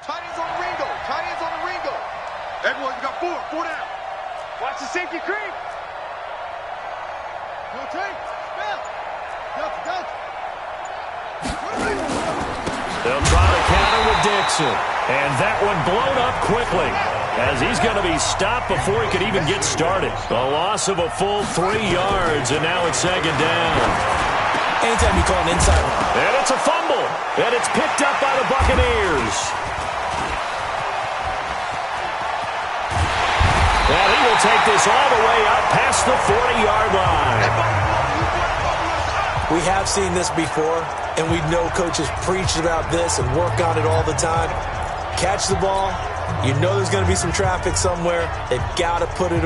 Tight ends on the Ringo. Tight ends on the Ringo. Everyone, you got 4 down. Watch the safety creep. Go take. Spell. Go. They'll try to counter with Dixon. And that one blown up quickly, as he's going to be stopped before he could even get started. A loss of a full 3 yards, and now it's second down. Anytime you call an inside. And it's a fumble, and it's picked up by the Buccaneers. And he will take this all the way up past the 40-yard line. We have seen this before, and we know coaches preach about this and work on it all the time. Catch the ball. You know there's going to be some traffic somewhere. They've got to put it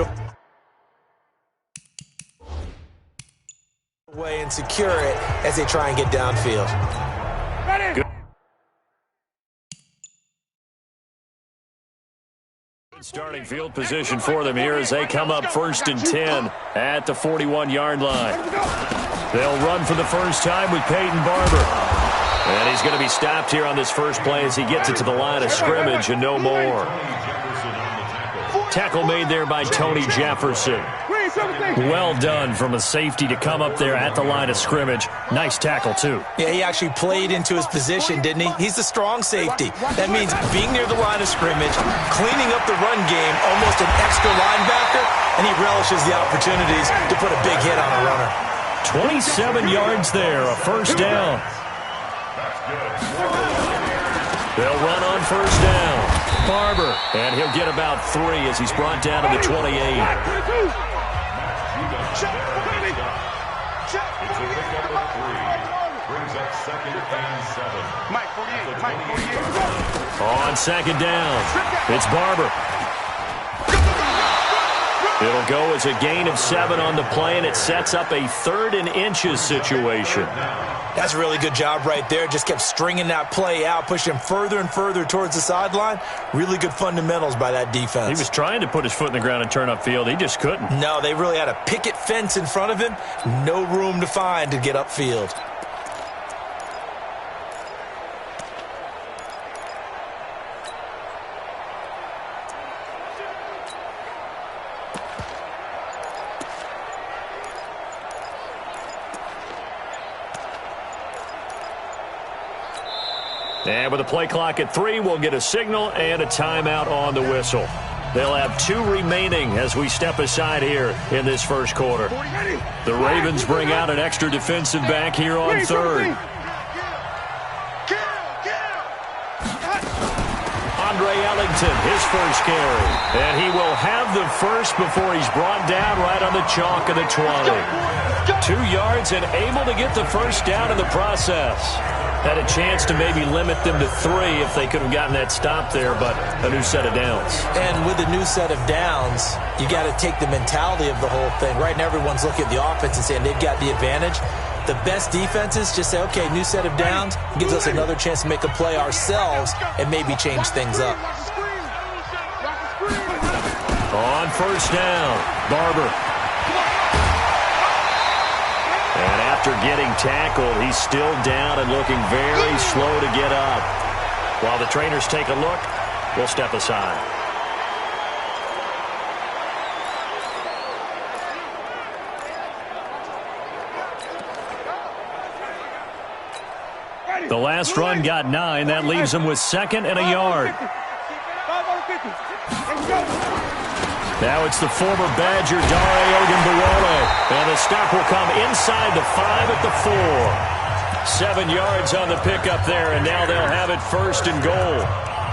away and secure it as they try and get downfield. Good starting field position for them here as they come up 1st and 10 at the 41-yard line. They'll run for the first time with Peyton Barber. And he's going to be stopped here on this first play as he gets it to the line of scrimmage and no more. Tackle made there by Tony Jefferson. Well done from a safety to come up there at the line of scrimmage. Nice tackle, too. Yeah, he actually played into his position, didn't he? He's the strong safety. That means being near the line of scrimmage, cleaning up the run game, almost an extra linebacker, and he relishes the opportunities to put a big hit on a runner. 27 yards there, a first down. They'll run on first down. Barber, and he'll get about 3 as he's brought down to the 28. On second down, it's Barber. It'll go as a gain of 7 on the play, and it sets up a 3rd and inches situation. That's a really good job right there. Just kept stringing that play out, pushing him further and further towards the sideline. Really good fundamentals by that defense. He was trying to put his foot in the ground and turn upfield. He just couldn't. No, they really had a picket fence in front of him. No room to find to get upfield. And with a play clock at 3, we'll get a signal and a timeout on the whistle. They'll have 2 remaining as we step aside here in this first quarter. The Ravens bring out an extra defensive back here on 3rd. Andre Ellington, his first carry. And he will have the first before he's brought down right on the chalk of the 20. 2 yards and able to get the first down in the process. Had a chance to maybe limit them to 3 if they could have gotten that stop there, but a new set of downs. And with a new set of downs, you got to take the mentality of the whole thing. Right now, everyone's looking at the offense and saying they've got the advantage. The best defenses just say, okay, new set of downs, gives us another chance to make a play ourselves and maybe change things up. On first down, Barber. And after getting tackled, he's still down and looking very slow to get up. While the trainers take a look, we'll step aside. The last run got 9. That leaves him with 2nd and a yard. Now it's the former Badger, Dare Ogunbowale. And the stop will come inside the 5 at the 4. 7 yards on the pickup there, and now they'll have it 1st and goal.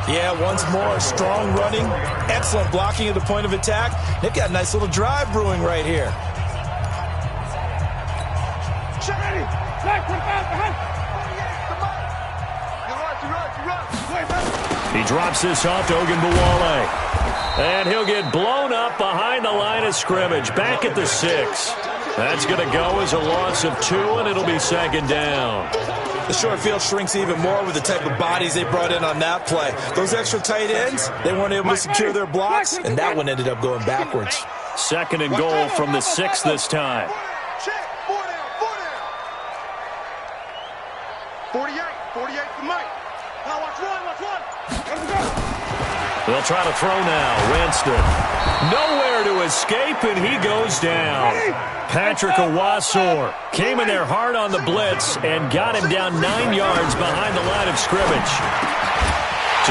Yeah, once more, strong running, excellent blocking at the point of attack. They've got a nice little drive brewing right here. He drops this off to Ogunbowale. And he'll get blown up behind the line of scrimmage, back at the 6. That's going to go as a loss of 2, and it'll be 2nd down. The short field shrinks even more with the type of bodies they brought in on that play. Those extra tight ends, they weren't able to secure their blocks, and that one ended up going backwards. 2nd and goal from the 6 this time. 48 for Mike. Now watch one. They'll try to throw now. Winston. Nowhere to escape, and he goes down. Patrick Owasor came in there hard on the blitz and got him down 9 yards behind the line of scrimmage.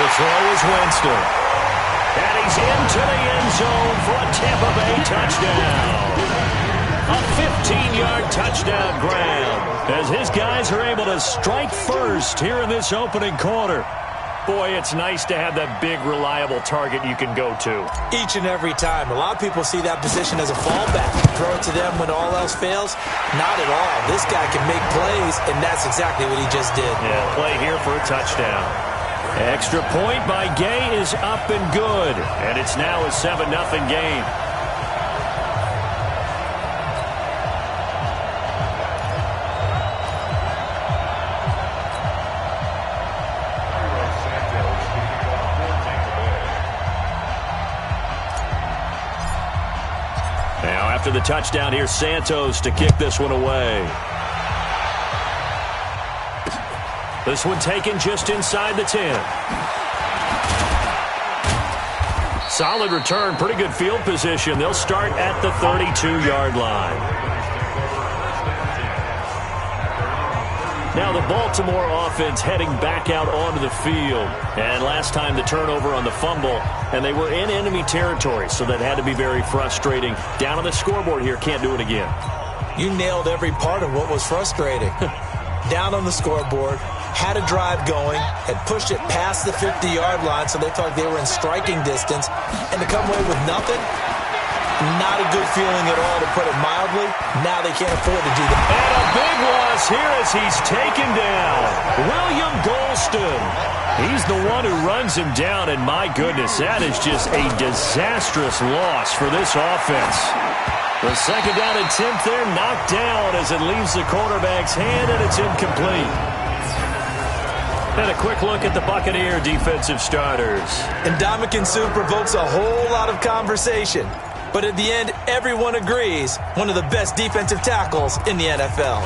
To throw is Winston. And he's into the end zone for a Tampa Bay touchdown. A 15-yard touchdown grab as his guys are able to strike first here in this opening quarter. Boy, it's nice to have that big, reliable target you can go to. Each and every time. A lot of people see that position as a fallback. Throw it to them when all else fails. Not at all. This guy can make plays, and that's exactly what he just did. Yeah, play here for a touchdown. Extra point by Gay is up and good, and it's now a 7-0 game. After the touchdown, here's Santos to kick this one away. This one taken just inside the 10. Solid return, pretty good field position. They'll start at the 32-yard line. Now the Baltimore offense heading back out onto the field. And last time the turnover on the fumble, and they were in enemy territory, so that had to be very frustrating. Down on the scoreboard here, can't do it again. You nailed every part of what was frustrating. Down on the scoreboard, had a drive going, had pushed it past the 50-yard line, so they thought they were in striking distance, and to come away with nothing, not a good feeling at all, to put it mildly. Now they can't afford to do that. And a big loss here as he's taken down. William Golston. He's the one who runs him down, and my goodness, that is just a disastrous loss for this offense. The second down attempt there knocked down as it leaves the quarterback's hand, and it's incomplete. And a quick look at the Buccaneer defensive starters. And Ndamukong Suh provokes a whole lot of conversation. But at the end, everyone agrees, one of the best defensive tackles in the NFL.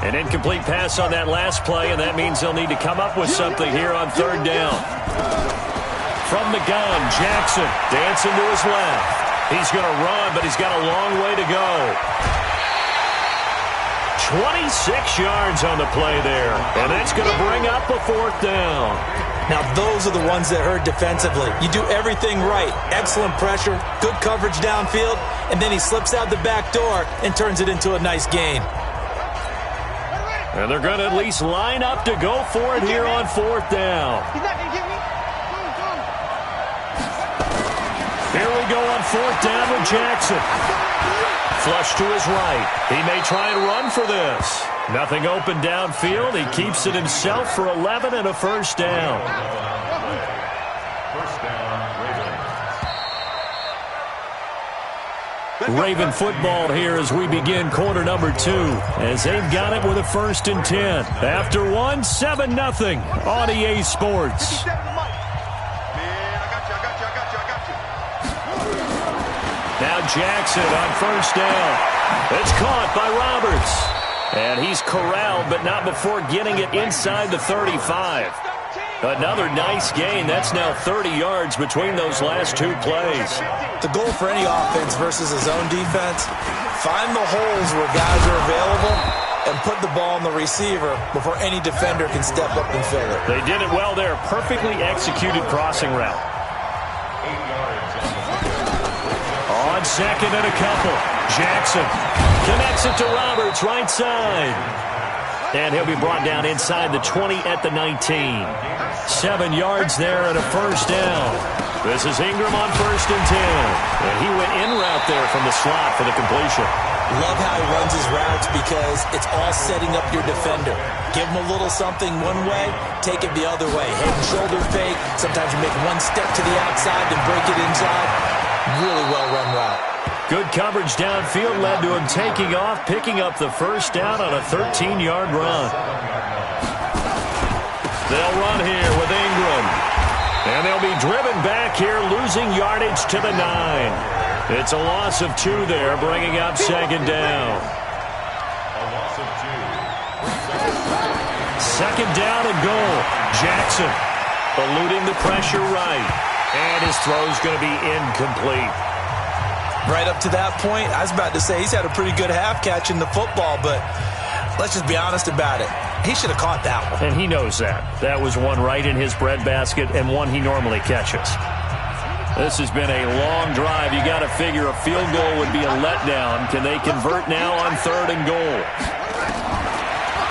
An incomplete pass on that last play, and that means they'll need to come up with something here on third down. From the gun, Jackson dancing to his left. He's going to run, but he's got a long way to go. 26 yards on the play there, and that's going to bring up a fourth down. Now, those are the ones that hurt defensively. You do everything right. Excellent pressure, good coverage downfield, and then he slips out the back door and turns it into a nice gain. And they're going to at least line up to go for it here on fourth down. He's not going to get me. Here we go on fourth down with Jackson. Flush to his right. He may try and run for this. Nothing open downfield. He keeps it himself for 11 and a first down. Raven football here as we begin quarter number 2, as they've got it with a 1st and 10. After one, 7-0 on EA Sports. Now Jackson on first down. It's caught by Roberts. And he's corralled, but not before getting it inside the 35. Another nice gain. That's now 30 yards between those last two plays. The goal for any offense versus a zone defense, find the holes where guys are available and put the ball on the receiver before any defender can step up and fill it. They did it well there. Perfectly executed crossing route. On second and a couple. Jackson connects it to Roberts, right side. And he'll be brought down inside the 20 at the 19. 7 yards there and a first down. This is Ingram on 1st and 10. And he went in route there from the slot for the completion. Love how he runs his routes because it's all setting up your defender. Give him a little something one way, take it the other way. Head and shoulder fake. Sometimes you make one step to the outside, then break it inside. Really well-run route. Good coverage downfield led to him taking off, picking up the first down on a 13-yard run. They'll run here with Ingram. And they'll be driven back here, losing yardage to the 9. It's a loss of 2 there, bringing up second down. Second down and goal. Jackson eluding the pressure right. And his throw's going to be incomplete. Right up to that point, I was about to say he's had a pretty good half catching the football, but let's just be honest about it. He should have caught that one. And he knows that. That was one right in his breadbasket and one he normally catches. This has been a long drive. You got to figure a field goal would be a letdown. Can they convert now on 3rd and goal?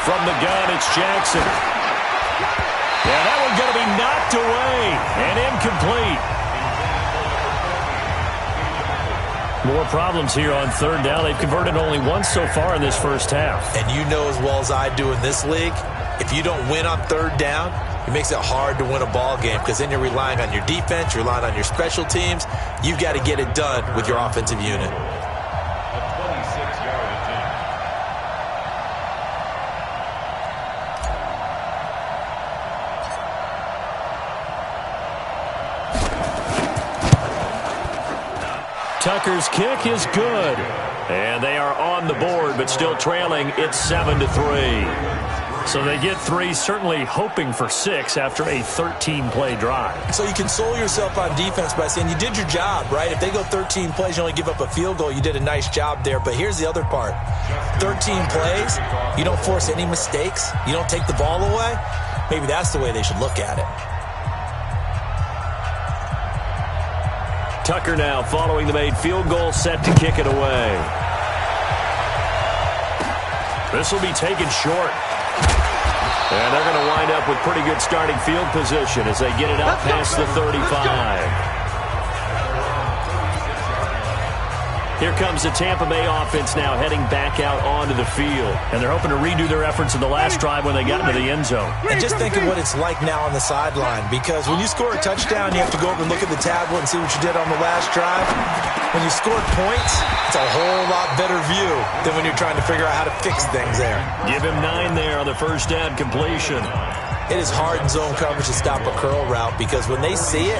From the gun, it's Jackson. Yeah, that one's going to be knocked away and incomplete. More problems here on 3rd down. They've converted only once so far in this first half. And you know as well as I do in this league, if you don't win on 3rd down, it makes it hard to win a ball game because then you're relying on your defense, you're relying on your special teams. You've got to get it done with your offensive unit. Tucker's kick is good. And they are on the board, but still trailing. It's 7-3. So they get 3, certainly hoping for 6 after a 13-play drive. So you console yourself on defense by saying you did your job, right? If they go 13 plays, you only give up a field goal, you did a nice job there. But here's the other part. 13 plays, you don't force any mistakes, you don't take the ball away. Maybe that's the way they should look at it. Tucker now following the made field goal, set to kick it away. This will be taken short. And they're going to wind up with pretty good starting field position as they get it out past the 35. Here comes the Tampa Bay offense now heading back out onto the field. And they're hoping to redo their efforts in the last drive when they got into the end zone. And just think of what it's like now on the sideline, because when you score a touchdown, you have to go over and look at the tablet and see what you did on the last drive. When you scored points, it's a whole lot better view than when you're trying to figure out how to fix things there. Give him 9 there on the first down completion. It is hard in zone coverage to stop a curl route because when they see it,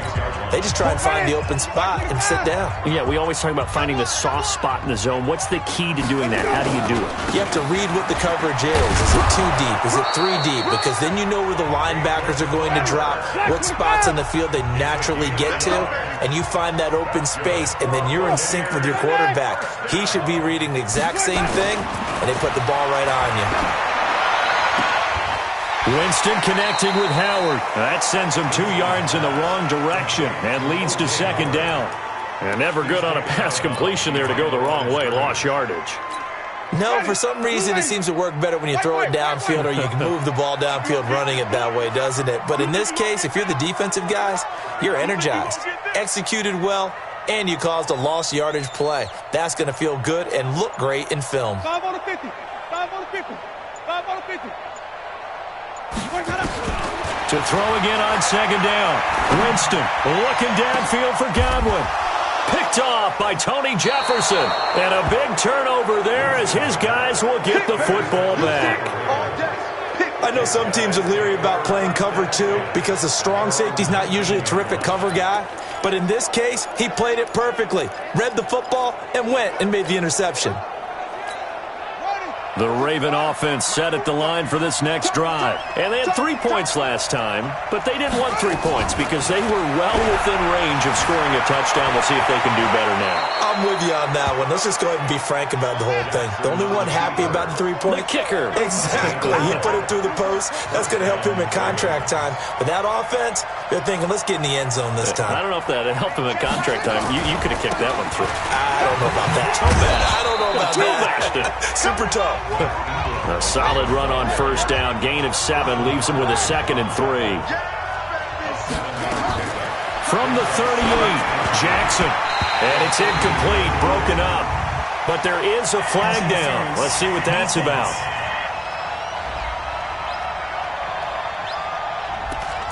they just try and find the open spot and sit down. Yeah, we always talk about finding the soft spot in the zone. What's the key to doing that? How do you do it? You have to read what the coverage is. Is it 2 deep? Is it 3 deep? Because then you know where the linebackers are going to drop, what spots on the field they naturally get to, and you find that open space, and then you're in sync with your quarterback. He should be reading the exact same thing, and they put the ball right on you. Winston connecting with Howard. That sends him 2 yards in the wrong direction and leads to second down. And never good on a pass completion there to go the wrong way. Lost yardage. No, for some reason it seems to work better when you throw it downfield or you can move the ball downfield running it that way, doesn't it? But in this case, if you're the defensive guys, you're energized, executed well, and you caused a lost yardage play. That's going to feel good and look great in film. 5 on the 50. 5 on the 50. 5 on the 50. To throw again on second down. Winston looking downfield for Godwin. Picked off by Tony Jefferson. And a big turnover there as his guys will get the football back. I know some teams are leery about playing cover 2 because the strong safety's not usually a terrific cover guy. But in this case, he played it perfectly. Read the football and went and made the interception. The Raven offense set at the line for this next drive. And they had 3 points last time, but they didn't want 3 points because they were well within range of scoring a touchdown. We'll see if they can do better now. I'm with you on that one. Let's just go ahead and be frank about the whole thing. The only one happy about the 3-point? The kicker. Exactly. He put it through the post. That's going to help him at contract time. But that offense, they're thinking, let's get in the end zone this time. I don't know if that helped him at contract time. You could have kicked that one through. I don't know about that. I don't know about that. Super tough. A solid run on first down. Gain of 7 leaves him with a 2nd and 3. From the 38, Jackson. And it's incomplete, broken up. But there is a flag down. Let's see what that's about.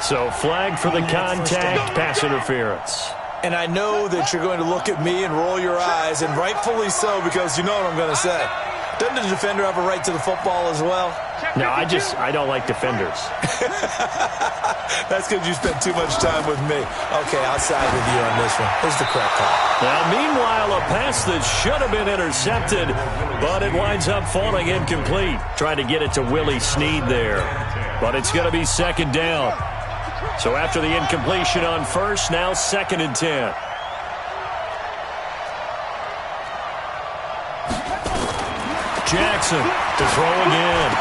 So flag for the contact, pass interference. And I know that you're going to look at me and roll your eyes, and rightfully so, because you know what I'm going to say. Doesn't the defender have a right to the football as well? No, I don't like defenders. That's because you spent too much time with me. Okay, I'll side with you on this one. Here's the correct call. Now, meanwhile, a pass that should have been intercepted, but it winds up falling incomplete. Trying to get it to Willie Snead there. But it's going to be second down. So after the incompletion on first, now 2nd and 10. Jackson to throw again.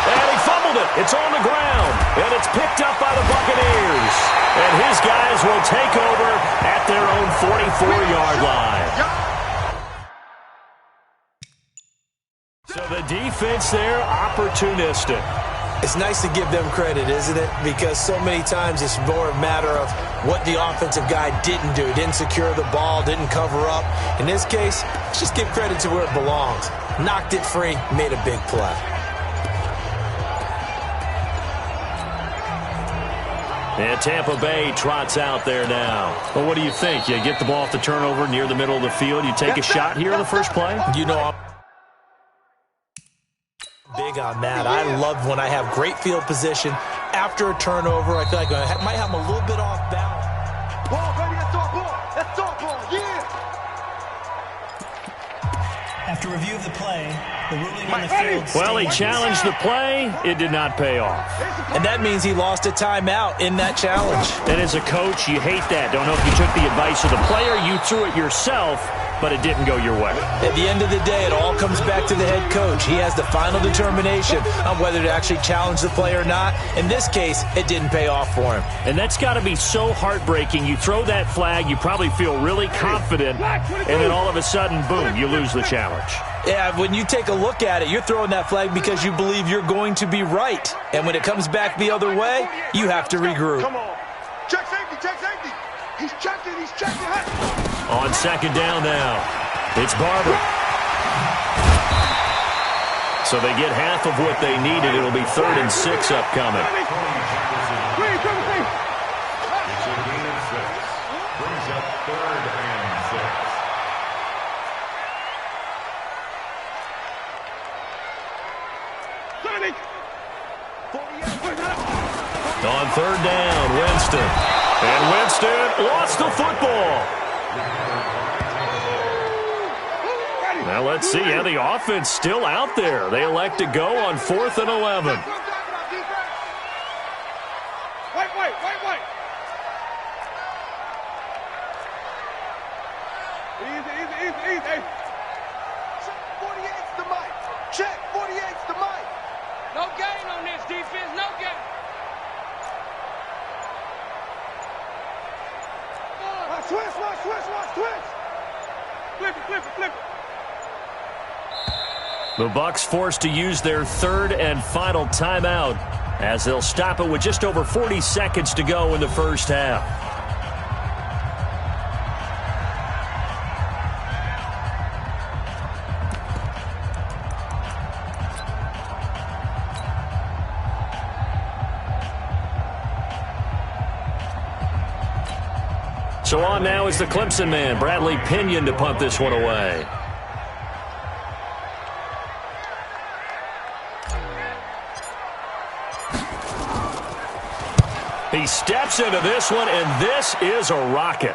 And he fumbled it. It's on the ground. And it's picked up by the Buccaneers. And his guys will take over at their own 44-yard line. So the defense there, opportunistic. It's nice to give them credit, isn't it? Because so many times it's more a matter of what the offensive guy didn't do. Didn't secure the ball, didn't cover up. In this case, let's just give credit to where it belongs. Knocked it free, made a big play. And Tampa Bay trots out there now. Well, what do you think? You get the ball off the turnover near the middle of the field. You take a shot here in the first play? You know, I'm big on that. I love when I have great field position after a turnover. I feel like I might have them a little bit off balance. Ball, baby, that's our ball. That's our ball, yeah. After review of the play, the ruling on the field states... Well, he challenged the play. It did not pay off. And that means he lost a timeout in that challenge. And as a coach, you hate that. Don't know if you took the advice of the player, you threw it yourself, but it didn't go your way. At the end of the day, it all comes back to the head coach. He has the final determination on whether to actually challenge the play or not. In this case, it didn't pay off for him. And that's got to be so heartbreaking. You throw that flag, you probably feel really confident, and then all of a sudden, boom, you lose the challenge. Yeah, when you take a look at it, you're throwing that flag because you believe you're going to be right. And when it comes back the other way, you have to regroup. Come on. Check safety, check safety. He's checking, he's checking. On second down now, it's Barber. So they get half of what they needed. It'll be 3rd and 6 upcoming. On 3rd down, Winston. And Winston lost the football. Now let's see how the offense still out there. They elect to go on 4th and 11. Wait. Easy. Check 48's the mic. Check 48's the mic. No gain on this defense, no gain. Switch. Flip it. The Bucs forced to use their 3rd and final timeout as they'll stop it with just over 40 seconds to go in the first half. So on now is the Clemson man, Bradley Pinion, to punt this one away. He steps into this one, and this is a rocket.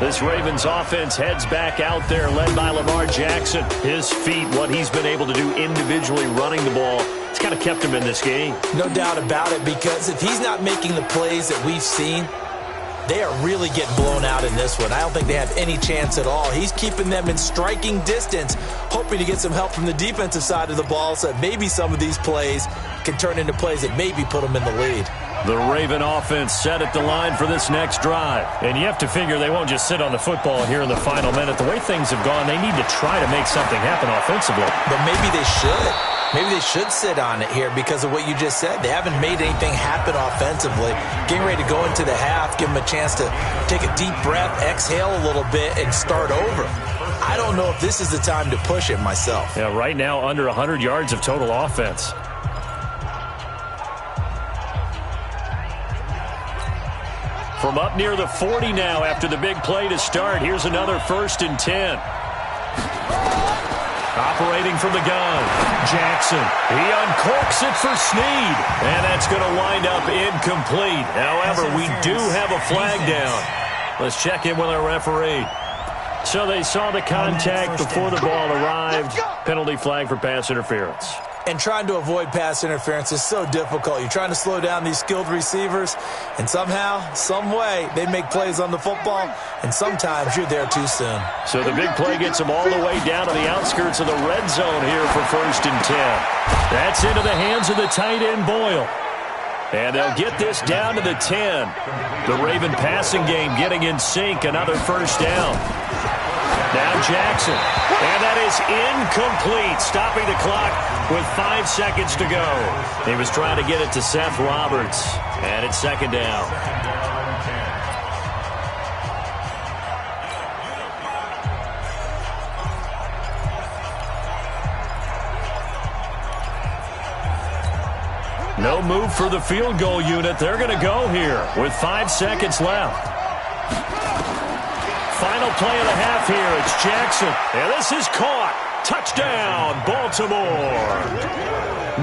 This Ravens offense heads back out there, led by Lamar Jackson. His feet, what he's been able to do individually running the ball, it's kind of kept him in this game. No doubt about it, because if he's not making the plays that we've seen, they are really getting blown out in this one. I don't think they have any chance at all. He's keeping them in striking distance, hoping to get some help from the defensive side of the ball so that maybe some of these plays can turn into plays that maybe put them in the lead. The Raven offense set at the line for this next drive. And you have to figure they won't just sit on the football here in the final minute. The way things have gone, they need to try to make something happen offensively. But maybe they should. Maybe they should sit on it here because of what you just said. They haven't made anything happen offensively. Getting ready to go into the half, give them a chance to take a deep breath, exhale a little bit, and start over. I don't know if this is the time to push it myself. Yeah, right now under 100 yards of total offense. From up near the 40 now after the big play to start. Here's another 1st and 10. Operating from the gun, Jackson. He uncorks it for Snead. And that's going to wind up incomplete. However, we do have a flag down. Let's check in with our referee. So they saw the contact before the ball arrived. Penalty flag for pass interference. And trying to avoid pass interference is so difficult. You're trying to slow down these skilled receivers, and somehow, some way, they make plays on the football, and sometimes you're there too soon. So the big play gets them all the way down to the outskirts of the red zone here for 1st and 10. That's into the hands of the tight end, Boyle. And they'll get this down to the 10. The Raven passing game getting in sync, another 1st down. Now Jackson. And that is incomplete, stopping the clock with 5 seconds to go. He was trying to get it to Seth Roberts. And it's 2nd down. No move for the field goal unit. They're going to go here with 5 seconds left. Final play of the half here. It's Jackson. And this is caught. Touchdown, Baltimore.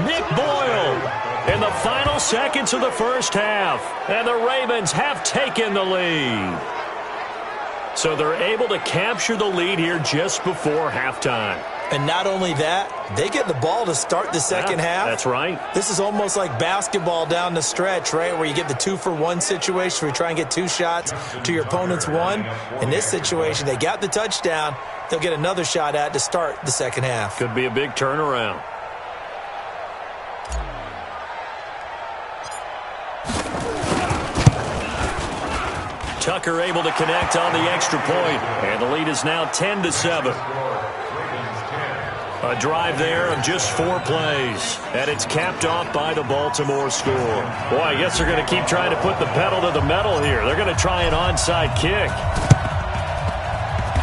Nick Boyle in the final seconds of the first half. And the Ravens have taken the lead. So they're able to capture the lead here just before halftime. And not only that, they get the ball to start the second half. That's right. This is almost like basketball down the stretch, right, where you get the 2-for-1 situation where you try and get 2 shots to your opponent's 1. In this situation, they got the touchdown. They'll get another shot at to start the second half. Could be a big turnaround. Tucker able to connect on the extra point, and the lead is now 10-7. A drive there of just 4 plays, and it's capped off by the Baltimore score. Boy, I guess they're going to keep trying to put the pedal to the metal here. They're going to try an onside kick.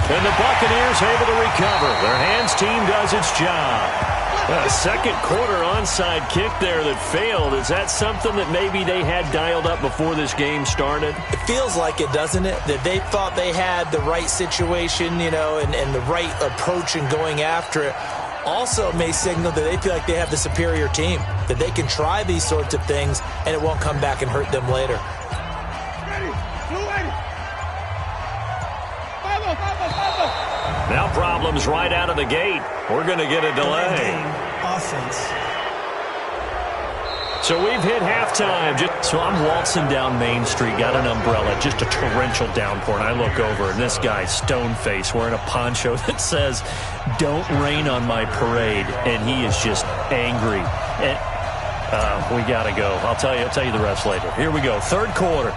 And the Buccaneers able to recover. Their hands team does its job. A second quarter onside kick there that failed. Is that something that maybe they had dialed up before this game started? It feels like it, doesn't it? That they thought they had the right situation, you know, and the right approach in going after it. Also may signal that they feel like they have the superior team, that they can try these sorts of things and it won't come back and hurt them later. Now problems right out of the gate. We're going to get a delay. Offense. So we've hit halftime. So I'm waltzing down Main Street, got an umbrella, just a torrential downpour, and I look over, and this guy's stone-faced wearing a poncho that says, "Don't rain on my parade," and he is just angry. And, we got to go. I'll tell you the rest later. Here we go, third quarter.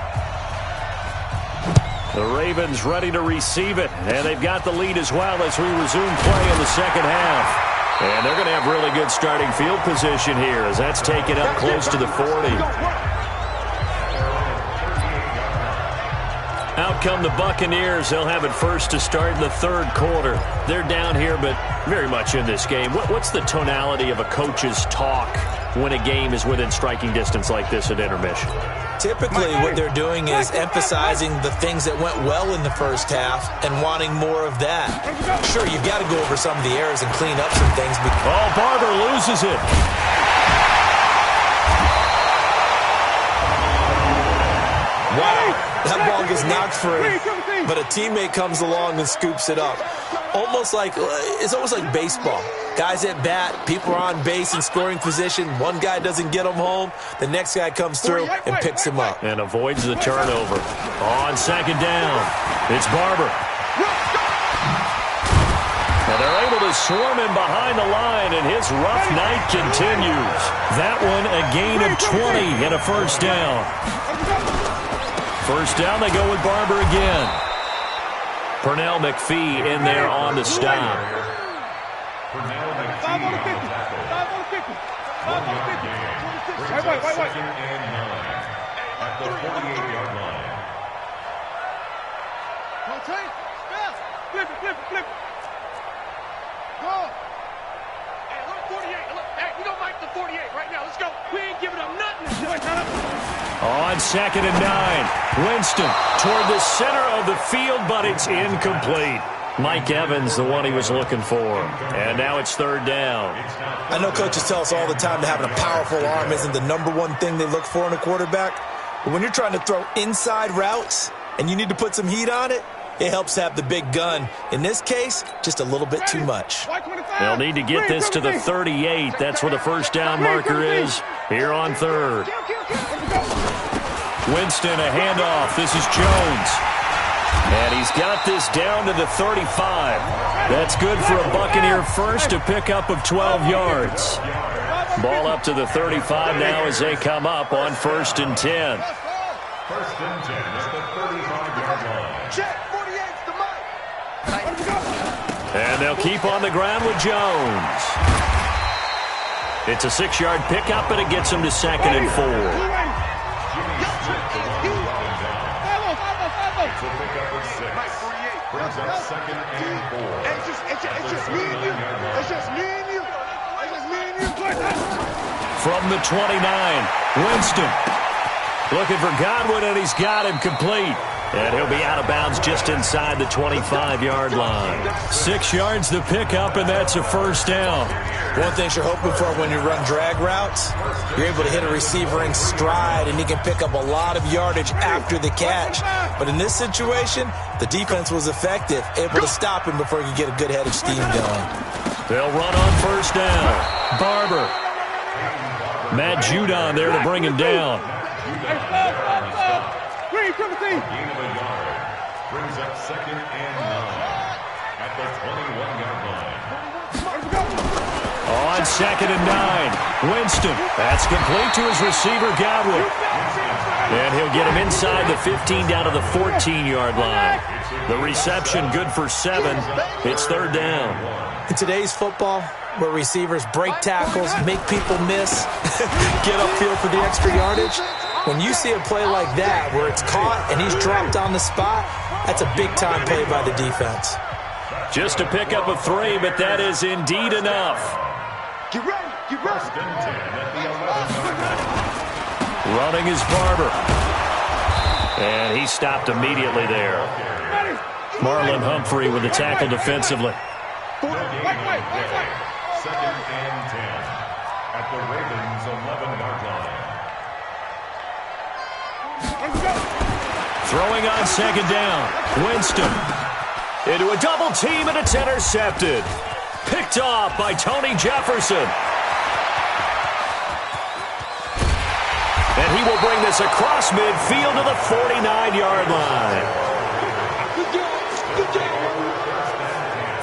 The Ravens ready to receive it, and they've got the lead as well as we resume play in the second half. And they're going to have really good starting field position here as that's taken up close to the 40. Out come the Buccaneers. They'll have it first to start in the third quarter. They're down here, but very much in this game. What's the tonality of a coach's talk when a game is within striking distance like this at intermission? Typically, what they're doing is emphasizing the things that went well in the first half and wanting more of that. Sure, you've got to go over some of the errors and clean up some things. Oh, Barber loses it. Wow, that ball gets knocked free, but a teammate comes along and scoops it up. It's almost like baseball. Guys at bat, people are on base in scoring position. One guy doesn't get him home. The next guy comes through and picks him up. And avoids the turnover. On second down, it's Barber. And they're able to swarm him behind the line, and his rough night continues. That one a gain of 20 and a first down. First down, they go with Barber again. Pernell McPhee in there on the stop. 5 on the 50. 5 on the 50. 5 on the 50. White. At the 48-yard line. Flip it. Go. Hey, look, 48. Look, hey, we don't like the 48 right now. Let's go. We ain't giving up nothing. On 2nd and 9, Winston toward the center of the field, but it's incomplete. Mike Evans, the one he was looking for. And now it's 3rd down. I know coaches tell us all the time that having a powerful arm isn't the #1 thing they look for in a quarterback. But when you're trying to throw inside routes and you need to put some heat on it, it helps have the big gun. In this case, just a little bit too much. They'll need to get this to the 38. That's where the 1st down marker is here on 3rd. Winston, a handoff. This is Jones. And he's got this down to the 35. That's good for a Buccaneer first, a pickup of 12 yards. Ball up to the 35 now as they come up on 1st and 10. 1st and 10 at the 35-yard line. Check, 48's the mic. And they'll keep on the ground with Jones. It's a 6-yard pickup, and it gets him to 2nd and 4. It's a pickup of 6. Brings up 2nd and 4. It's just me and you. It's just me and you. It's just me and you. From the 29, Winston looking for Godwin, and he's got him complete. And he'll be out of bounds just inside the 25-yard line. 6 yards the pickup, and that's a 1st down. One thing you're hoping for when you run drag routes, you're able to hit a receiver in stride, and he can pick up a lot of yardage after the catch. But in this situation, the defense was effective, able to stop him before he could get a good head of steam going. They'll run on 1st down. Barber. Matt Judon there to bring him down. Gain of a yard. Brings up 2nd and 9 at the 21-yard line. On 2nd and 9, Winston. That's complete to his receiver, Godwin. And he'll get him inside the 15 down to the 14-yard line. The reception good for 7. It's 3rd down. In today's football, where receivers break tackles, make people miss, get upfield for the extra yardage, when you see a play like that where it's caught and he's dropped on the spot, that's a big-time play by the defense. Just a pickup of 3, but that is indeed enough. Get ready. Get ready. 1st and 10 at the 11-yard line. Running is Barber. And he stopped immediately there. Marlon Humphrey with the tackle defensively. 2nd and 10 at the Ravens' 11-yard line. Throwing on 2nd down. Winston into a double team, and it's intercepted. Picked off by Tony Jefferson. And he will bring this across midfield to the 49-yard line.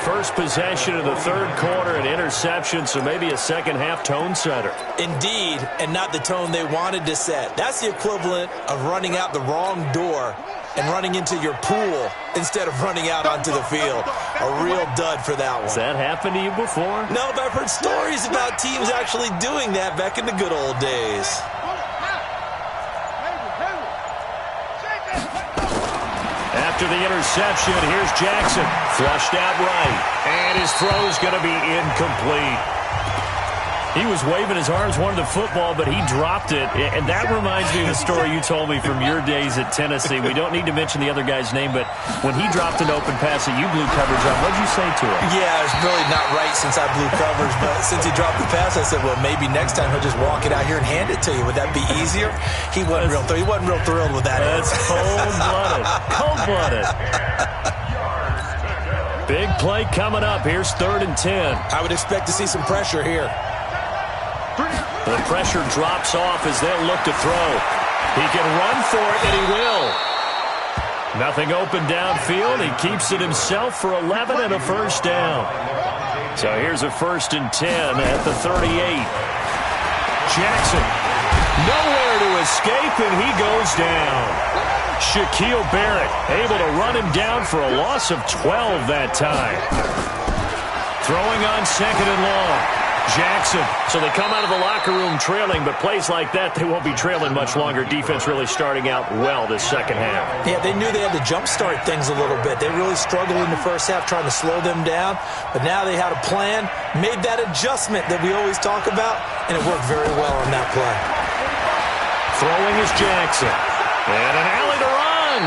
First possession of the 3rd quarter, an interception, so maybe a second-half tone setter. Indeed, and not the tone they wanted to set. That's the equivalent of running out the wrong door and running into your pool instead of running out onto the field. A real dud for that one. Has that happened to you before? No, but I've heard stories about teams actually doing that back in the good old days. After the interception, here's Jackson. Flushed out right. And his throw's going to be incomplete. He was waving his arms, wanted the football, but he dropped it. And that reminds me of the story you told me from your days at Tennessee. We don't need to mention the other guy's name, but when he dropped an open pass that you blew coverage on, what did you say to him? Yeah, it's really not right since I blew coverage, but since he dropped the pass, I said, well, maybe next time he'll just walk it out here and hand it to you. Would that be easier? He wasn't real thrilled with that. That's cold-blooded. Cold-blooded. Big play coming up. Here's 3rd and 10. I would expect to see some pressure here. The pressure drops off as they'll look to throw. He can run for it, and he will. Nothing open downfield. He keeps it himself for 11 and a 1st down. So here's a 1st and 10 at the 38. Jackson, nowhere to escape, and he goes down. Shaquille Barrett able to run him down for a loss of 12 that time. Throwing on 2nd and long. Jackson. So they come out of the locker room trailing, but plays like that, they won't be trailing much longer. Defense really starting out well this second half. Yeah, they knew they had to jumpstart things a little bit. They really struggled in the first half trying to slow them down, but now they had a plan, made that adjustment that we always talk about, and it worked very well on that play. Throwing is Jackson. And an alley to run.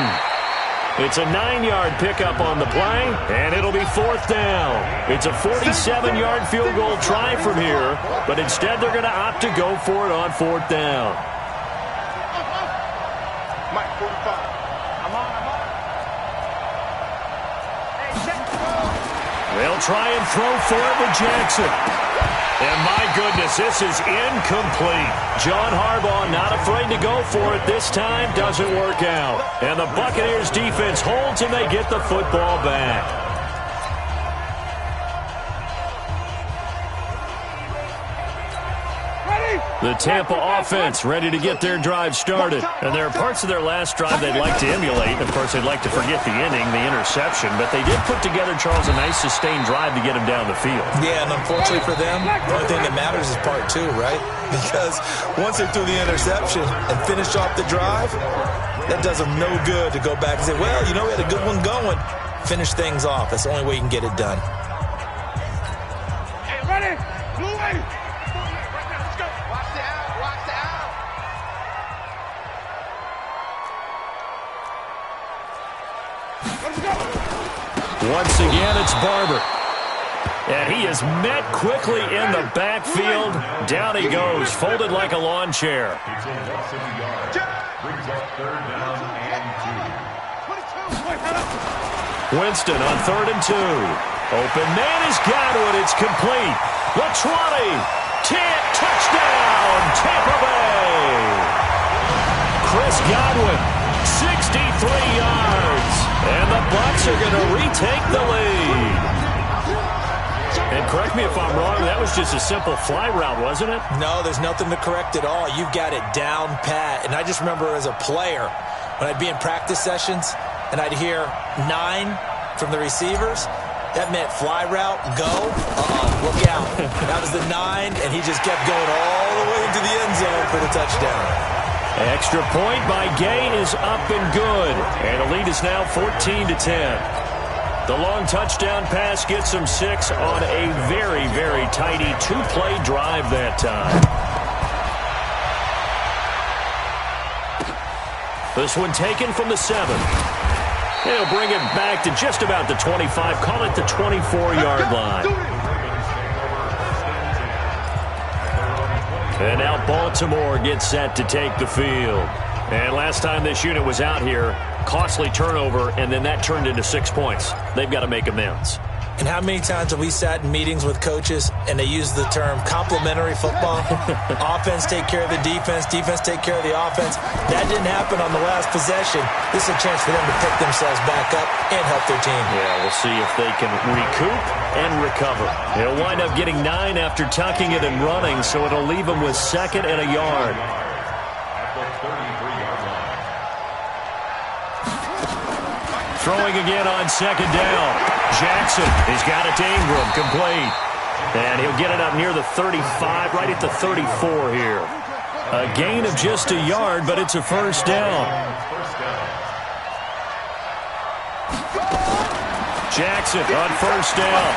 It's a 9-yard pickup on the play, and it'll be 4th down. It's a 47-yard field goal try from here, but instead they're going to opt to go for it on 4th down. Mike, 45. I'm on. They'll try and throw for it with Jackson. And my goodness, this is incomplete. John Harbaugh not afraid to go for it this time. Doesn't work out. And the Buccaneers defense holds and they get the football back. The Tampa offense ready to get their drive started. And there are parts of their last drive they'd like to emulate. Of course, they'd like to forget the inning, the interception. But they did put together, Charles, a nice sustained drive to get him down the field. Yeah, and unfortunately for them, the only thing that matters is part 2, right? Because once they threw the interception and finished off the drive, that does them no good to go back and say, well, you know, we had a good one going. Finish things off. That's the only way you can get it done. Hey, ready? Blue way. Once again, it's Barber. And he is met quickly in the backfield. Down he goes, folded like a lawn chair. Winston on 3rd and 2. Open man is Godwin. It's complete. The 20. 10. Touchdown, Tampa Bay. Chris Godwin, 63 yards. And the Bucs are going to retake the lead. And correct me if I'm wrong, that was just a simple fly route, wasn't it? No, there's nothing to correct at all. You've got it down pat. And I just remember as a player, when I'd be in practice sessions and I'd hear 9 from the receivers, that meant fly route, go. Look out. That was the 9, and he just kept going all the way into the end zone for the touchdown. Extra point by Gay is up and good. And the lead is now 14-10. The long touchdown pass gets them 6 on a very, very tidy 2-play drive that time. This one taken from the 7. They'll bring it back to just about the 25. Call it the 24-yard line. And now Baltimore gets set to take the field. And last time this unit was out here, costly turnover, and then that turned into 6 points. They've got to make amends. And how many times have we sat in meetings with coaches and they use the term complementary football? Offense take care of the defense, defense take care of the offense. That didn't happen on the last possession. This is a chance for them to pick themselves back up and help their team. Yeah, we'll see if they can recoup and recover. They'll wind up getting 9 after tucking it and running, so it'll leave them with 2nd and a yard. Throwing again on 2nd down. Jackson, he's got it to Ingram, complete. And he'll get it up near the 35, right at the 34 here. A gain of just a yard, but it's a 1st down. Jackson on 1st down.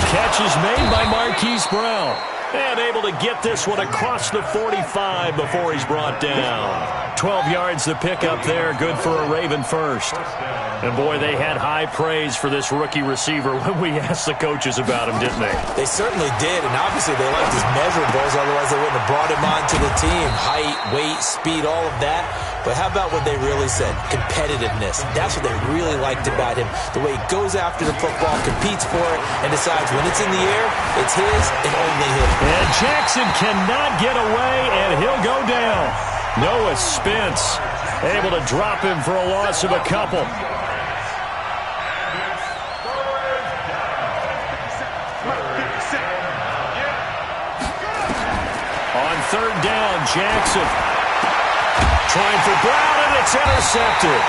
Catch is made by Marquise Brown. And able to get this one across the 45 before he's brought down. 12 yards to pick up there. Good for a Raven first. And, boy, they had high praise for this rookie receiver when we asked the coaches about him, didn't they? They certainly did, and obviously they liked his measurables. Otherwise, they wouldn't have brought him onto the team. Height, weight, speed, all of that. But how about what they really said? Competitiveness. That's what they really liked about him. The way he goes after the football, competes for it, and decides when it's in the air, it's his and only his. And Jackson cannot get away, and he'll go down. Noah Spence able to drop him for a loss of a couple. On 3rd down, Jackson trying for Brown, and it's intercepted.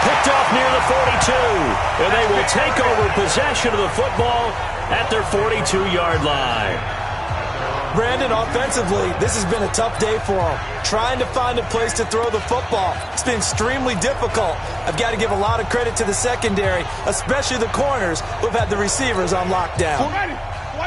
Picked off near the 42, and they will take over possession of the football at their 42-yard line. Brandon, offensively, this has been a tough day for him. Trying to find a place to throw the football. It's been extremely difficult. I've got to give a lot of credit to the secondary, especially the corners who've had the receivers on lockdown.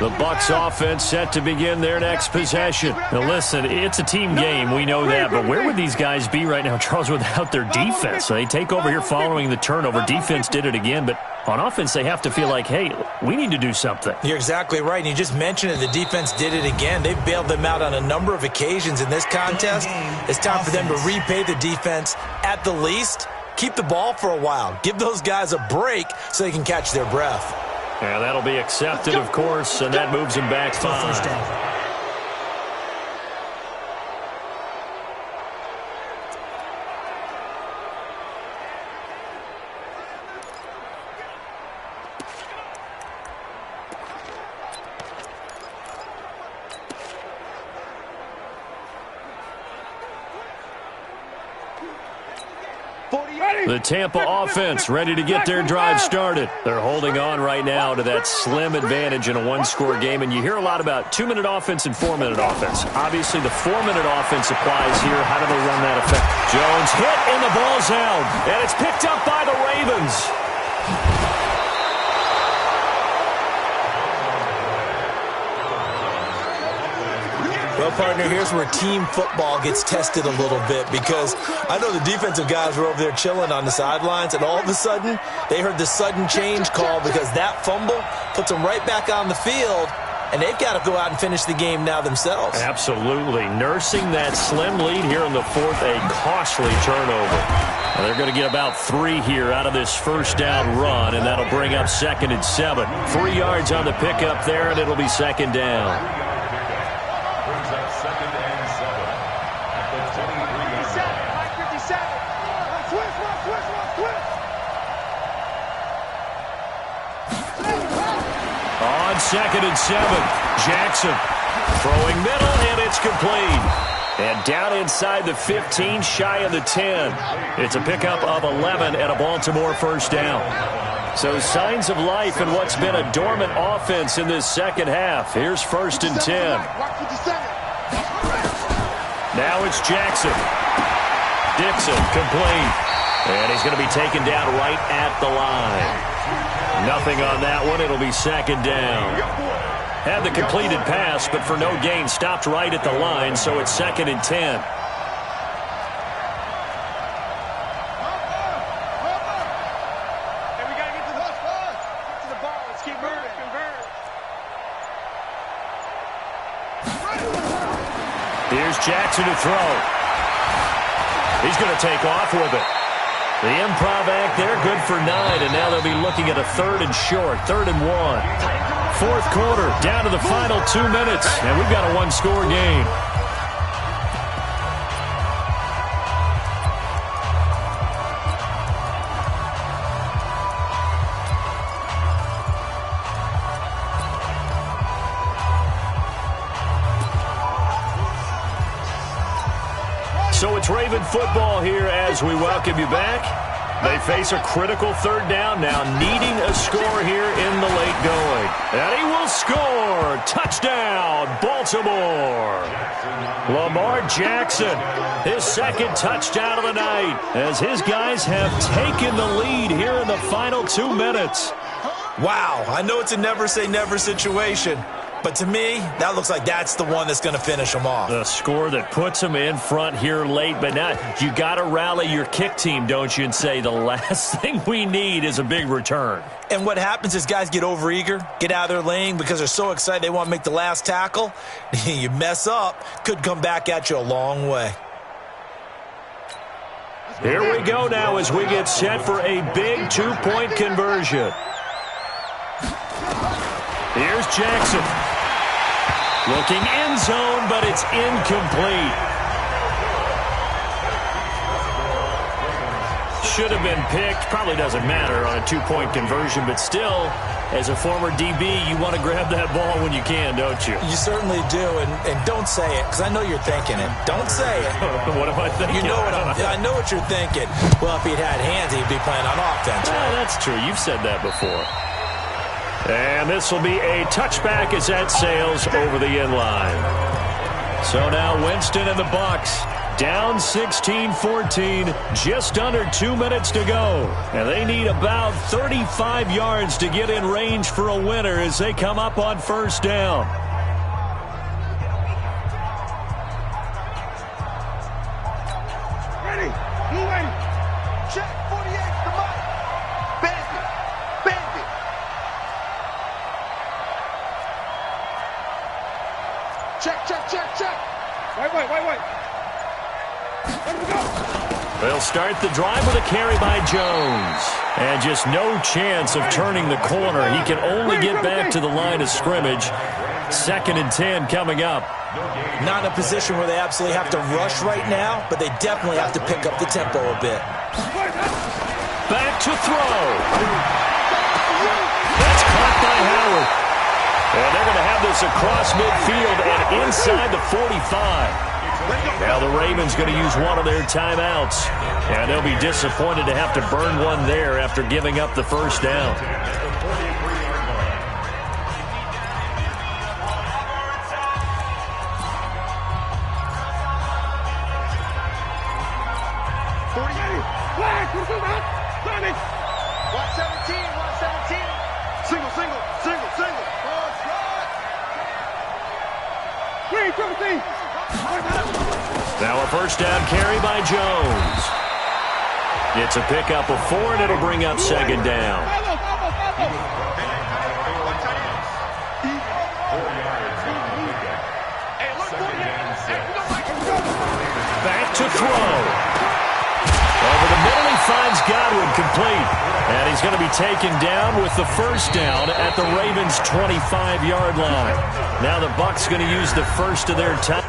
The Bucs offense set to begin their next possession. Now listen, it's a team game, we know that, but where would these guys be right now, Charles, without their defense? So they take over here following the turnover. Defense did it again, but on offense they have to feel like, hey, we need to do something. You're exactly right, and you just mentioned it. The defense did it again. They've bailed them out on a number of occasions in this contest. It's time for them to repay the defense at the least. Keep the ball for a while. Give those guys a break so they can catch their breath. Yeah, that'll be accepted, of course, and that moves him back 5. First down. The Tampa offense ready to get their drive started. They're holding on right now to that slim advantage in a one-score game, and you hear a lot about 2-minute offense and 4-minute offense. Obviously, the 4-minute offense applies here. How do they run that effect? Jones hit, and the ball's out, and it's picked up by the Ravens. Well, partner, here's where team football gets tested a little bit, because I know the defensive guys were over there chilling on the sidelines, and all of a sudden, they heard the sudden change call because that fumble puts them right back on the field, and they've got to go out and finish the game now themselves. Absolutely. Nursing that slim lead here in the 4th, a costly turnover. And they're going to get about 3 here out of this first down run, and that'll bring up 2nd and 7. 3 yards on the pickup there, and it'll be 2nd down. On 2nd and 7, Jackson throwing middle, and it's complete. And down inside the 15, shy of the 10. It's a pickup of 11 and a Baltimore first down. So signs of life in what's been a dormant offense in this second half. Here's 1st and 10. Now it's Jackson. Dixon complete. And he's going to be taken down right at the line. Nothing on that one. It'll be 2nd down. Had the completed pass, but for no gain, stopped right at the line, so it's 2nd and 10. Here's Jackson to throw. He's going to take off with it. The improv act there, good for 9, and now they'll be looking at a 3rd and short, 3rd and 1. 4th quarter, down to the final 2 minutes, and we've got a one-score game. So it's Raven football here as we welcome you back. They face a critical 3rd down now, needing a score here in the late going. And he will score. Touchdown, Baltimore. Lamar Jackson, his 2nd touchdown of the night, as his guys have taken the lead here in the final 2 minutes. Wow, I know it's a never-say-never situation, but to me, that looks like that's the one that's going to finish them off. The score that puts them in front here late, but now you got to rally your kick team, don't you, and say the last thing we need is a big return. And what happens is guys get overeager, get out of their lane because they're so excited they want to make the last tackle. You mess up, could come back at you a long way. Here we go now as we get set for a big 2-point conversion. Here's Jackson. Looking end zone, but it's incomplete. Should have been picked. Probably doesn't matter on a 2-point conversion, but still, as a former DB, you want to grab that ball when you can, don't you? You certainly do, and don't say it, because I know you're thinking it. Don't say it. What am I thinking? You know what I know what you're thinking. Well, if he'd had hands, he'd be playing on offense. Right? That's true. You've said that before. And this will be a touchback as that sails over the end line. So now Winston and the Bucs Down 16-14, just under 2 minutes to go. And they need about 35 yards to get in range for a winner as they come up on first down. Ready. Move ready. Check 48, the mic. Bandit. Bandit. Check. Wait. They'll start the drive with a carry by Jones. And just no chance of turning the corner. He can only get back to the line of scrimmage. 2nd and 10 coming up. Not in a position where they absolutely have to rush right now, but they definitely have to pick up the tempo a bit. Back to throw. That's caught by Howard. And they're going to have this across midfield and inside the 45. Now the Ravens going to use one of their timeouts. And they'll be disappointed to have to burn one there after giving up the first down. Now a first down carry by Jones. It's a pickup of 4, and it'll bring up 2nd down. Back to throw. Over the middle, he finds Godwin complete. And he's going to be taken down with the first down at the Ravens' 25-yard line. Now the Bucs going to use the first of their time.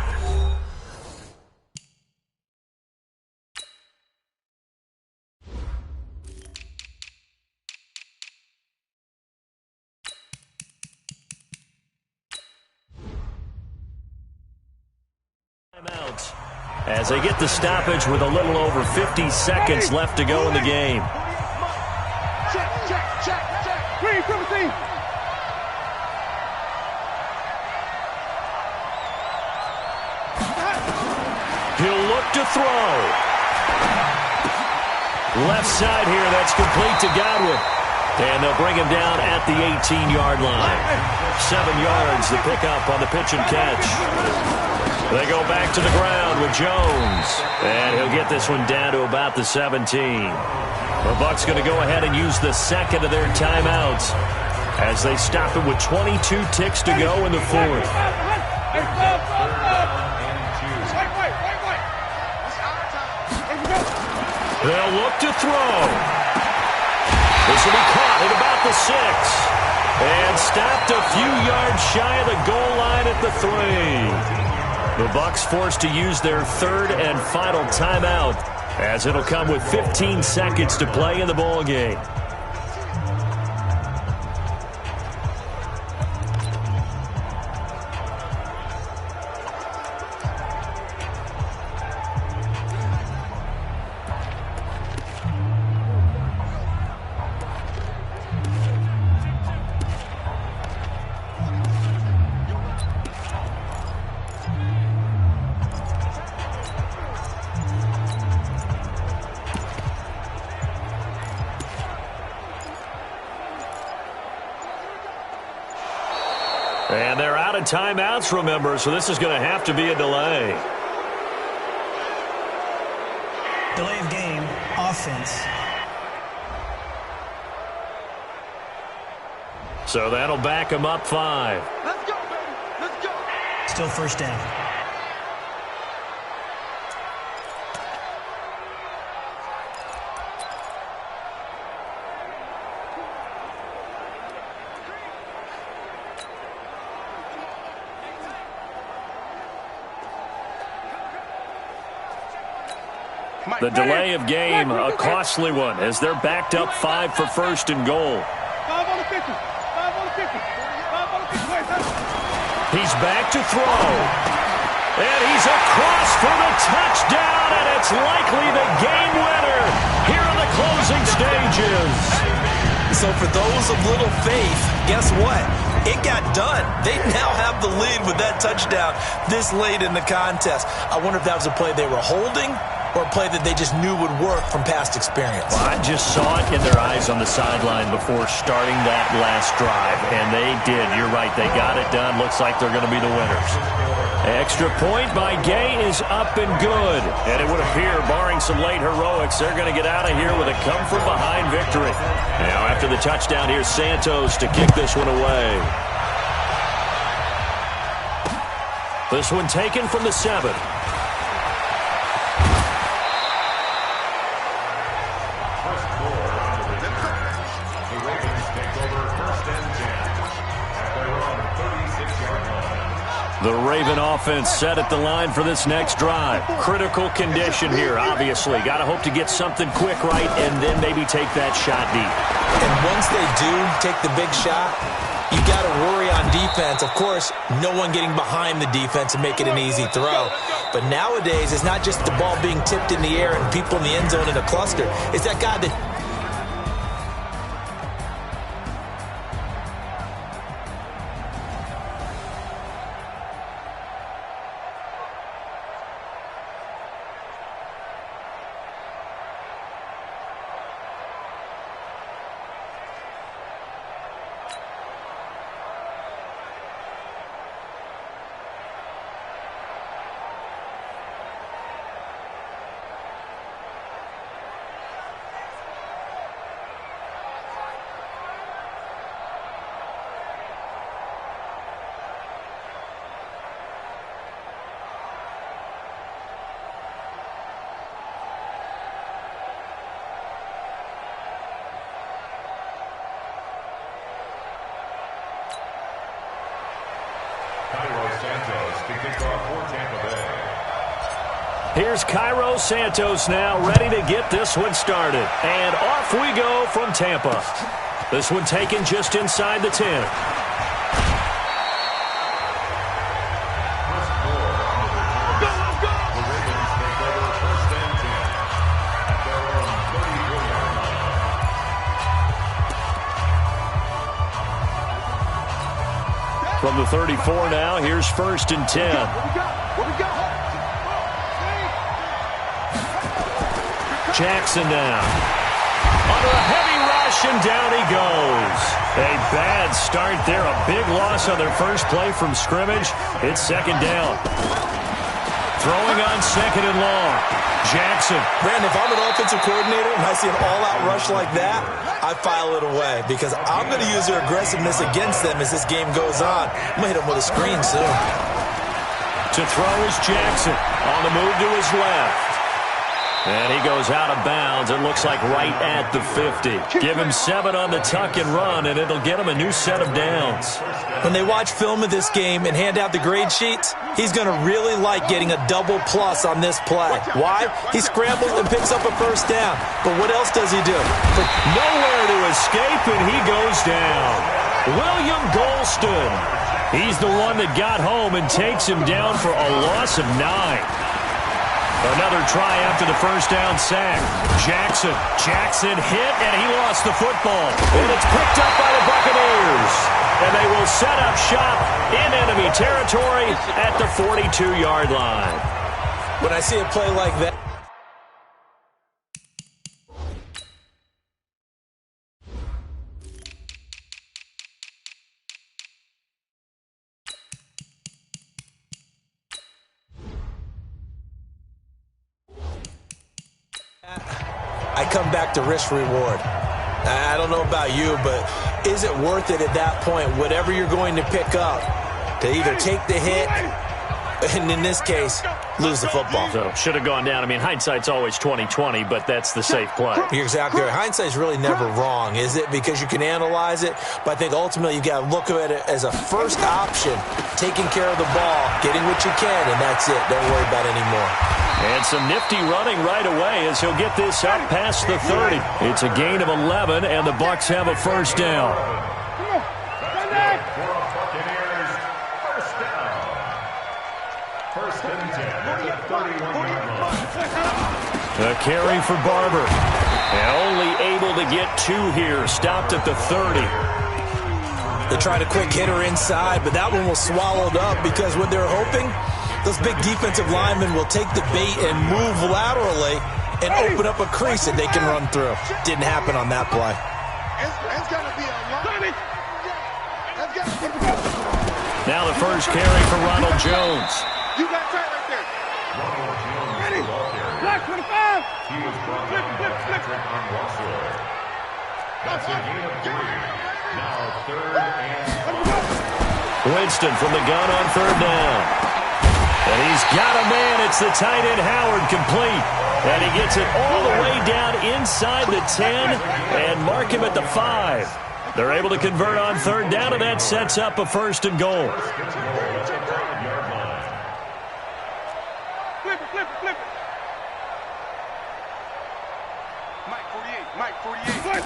As they get the stoppage with a little over 50 seconds left to go in the game. Check. Green, 17. He'll look to throw. Left side here, that's complete to Godwin. And they'll bring him down at the 18-yard line. 7 yards, the pickup on the pitch and catch. They go back to the ground with Jones. And he'll get this one down to about the 17. The Bucs going to go ahead and use the second of their timeouts as they stop it with 22 ticks to go in the 4th. They'll look to throw. This will be caught at about the 6. And stopped a few yards shy of the goal line at the 3. The Bucs forced to use their 3rd and final timeout, as it'll come with 15 seconds to play in the ball game. And they're out of timeouts, remember, so this is going to have to be a delay. Delay of game, offense. So that'll back them up 5. Let's go, baby. Let's go. Still first down. The delay of game, a costly one, as they're backed up 5 for 1st and goal. 5 on the 50. 5 on the 50. 5 on the 50. He's back to throw. And he's across for the touchdown, and it's likely the game winner here in the closing stages. So for those of little faith, guess what? it got done. They now have the lead with that touchdown this late in the contest. I wonder if that was a play they were holding or a play that they just knew would work from past experience. Well, I just saw it in their eyes on the sideline before starting that last drive, and they did. You're right. They got it done. Looks like they're going to be the winners. Extra point by Gay is up and good. And it would appear, barring some late heroics, they're going to get out of here with a come-from-behind victory. Now, after the touchdown, here's Santos to kick this one away. This one taken from the 7. The Raven offense set at the line for this next drive. Critical condition here, obviously. Got to hope to get something quick right and then maybe take that shot deep. And once they do take the big shot, you got to worry on defense. Of course, no one getting behind the defense and make it an easy throw. But nowadays, it's not just the ball being tipped in the air and people in the end zone in a cluster. It's that guy that... Here's Cairo Santos now, ready to get this one started. And off we go from Tampa. This one taken just inside the 10. From the 34 now, here's 1st and 10. What we got? Jackson down. Under a heavy rush, and down he goes. A bad start there. A big loss on their first play from scrimmage. It's 2nd down. Throwing on 2nd and long. Jackson. Brandon, if I'm an offensive coordinator and I see an all-out rush like that, I file it away because I'm going to use their aggressiveness against them as this game goes on. I'm going to hit them with a screen soon. To throw is Jackson. On the move to his left. And he goes out of bounds. It looks like right at the 50. Give him 7 on the tuck and run, and it'll get him a new set of downs. When they watch film of this game and hand out the grade sheets, he's going to really like getting a double plus on this play. Why? He scrambles and picks up a 1st down. But what else does he do? Nowhere to escape, and he goes down. William Golston. He's the one that got home and takes him down for a loss of 9. Another try after the 1st down sack. Jackson hit, and he lost the football. And it's picked up by the Buccaneers. And they will set up shop in enemy territory at the 42-yard line. When I see a play like that, I come back to risk reward. I don't know about you, but is it worth it at that point, whatever you're going to pick up, to either take the hit, and in this case, lose the football? So, should have gone down. I mean, hindsight's always 20/20, but that's the safe play. You're exactly right. Hindsight's really never wrong, is it? Because you can analyze it, but I think ultimately you got to look at it as a first option, taking care of the ball, getting what you can, and that's it. Don't worry about it anymore. And some nifty running right away as he'll get this up past the 30. It's a gain of 11, and the Bucs have a 1st down. A carry for Barber. And only able to get 2 here. Stopped at the 30. They tried a quick hitter inside, but that one was swallowed up because what they're hoping, those big defensive linemen will take the bait and move laterally and open up a crease that they can run through. Didn't happen on that play. Now the first carry for Ronald Jones. You got tight right there. Ronald Jones. Ready? Black 25. He was brought down by Patrick on Russell. That's a gain of 3. Now 3rd and 5. Winston from the gun on 3rd down. And he's got a man. It's the tight end Howard, complete. And he gets it all the way down inside the 10 and mark him at the 5. They're able to convert on 3rd down, and that sets up a 1st and goal. Flip it. Mike 48.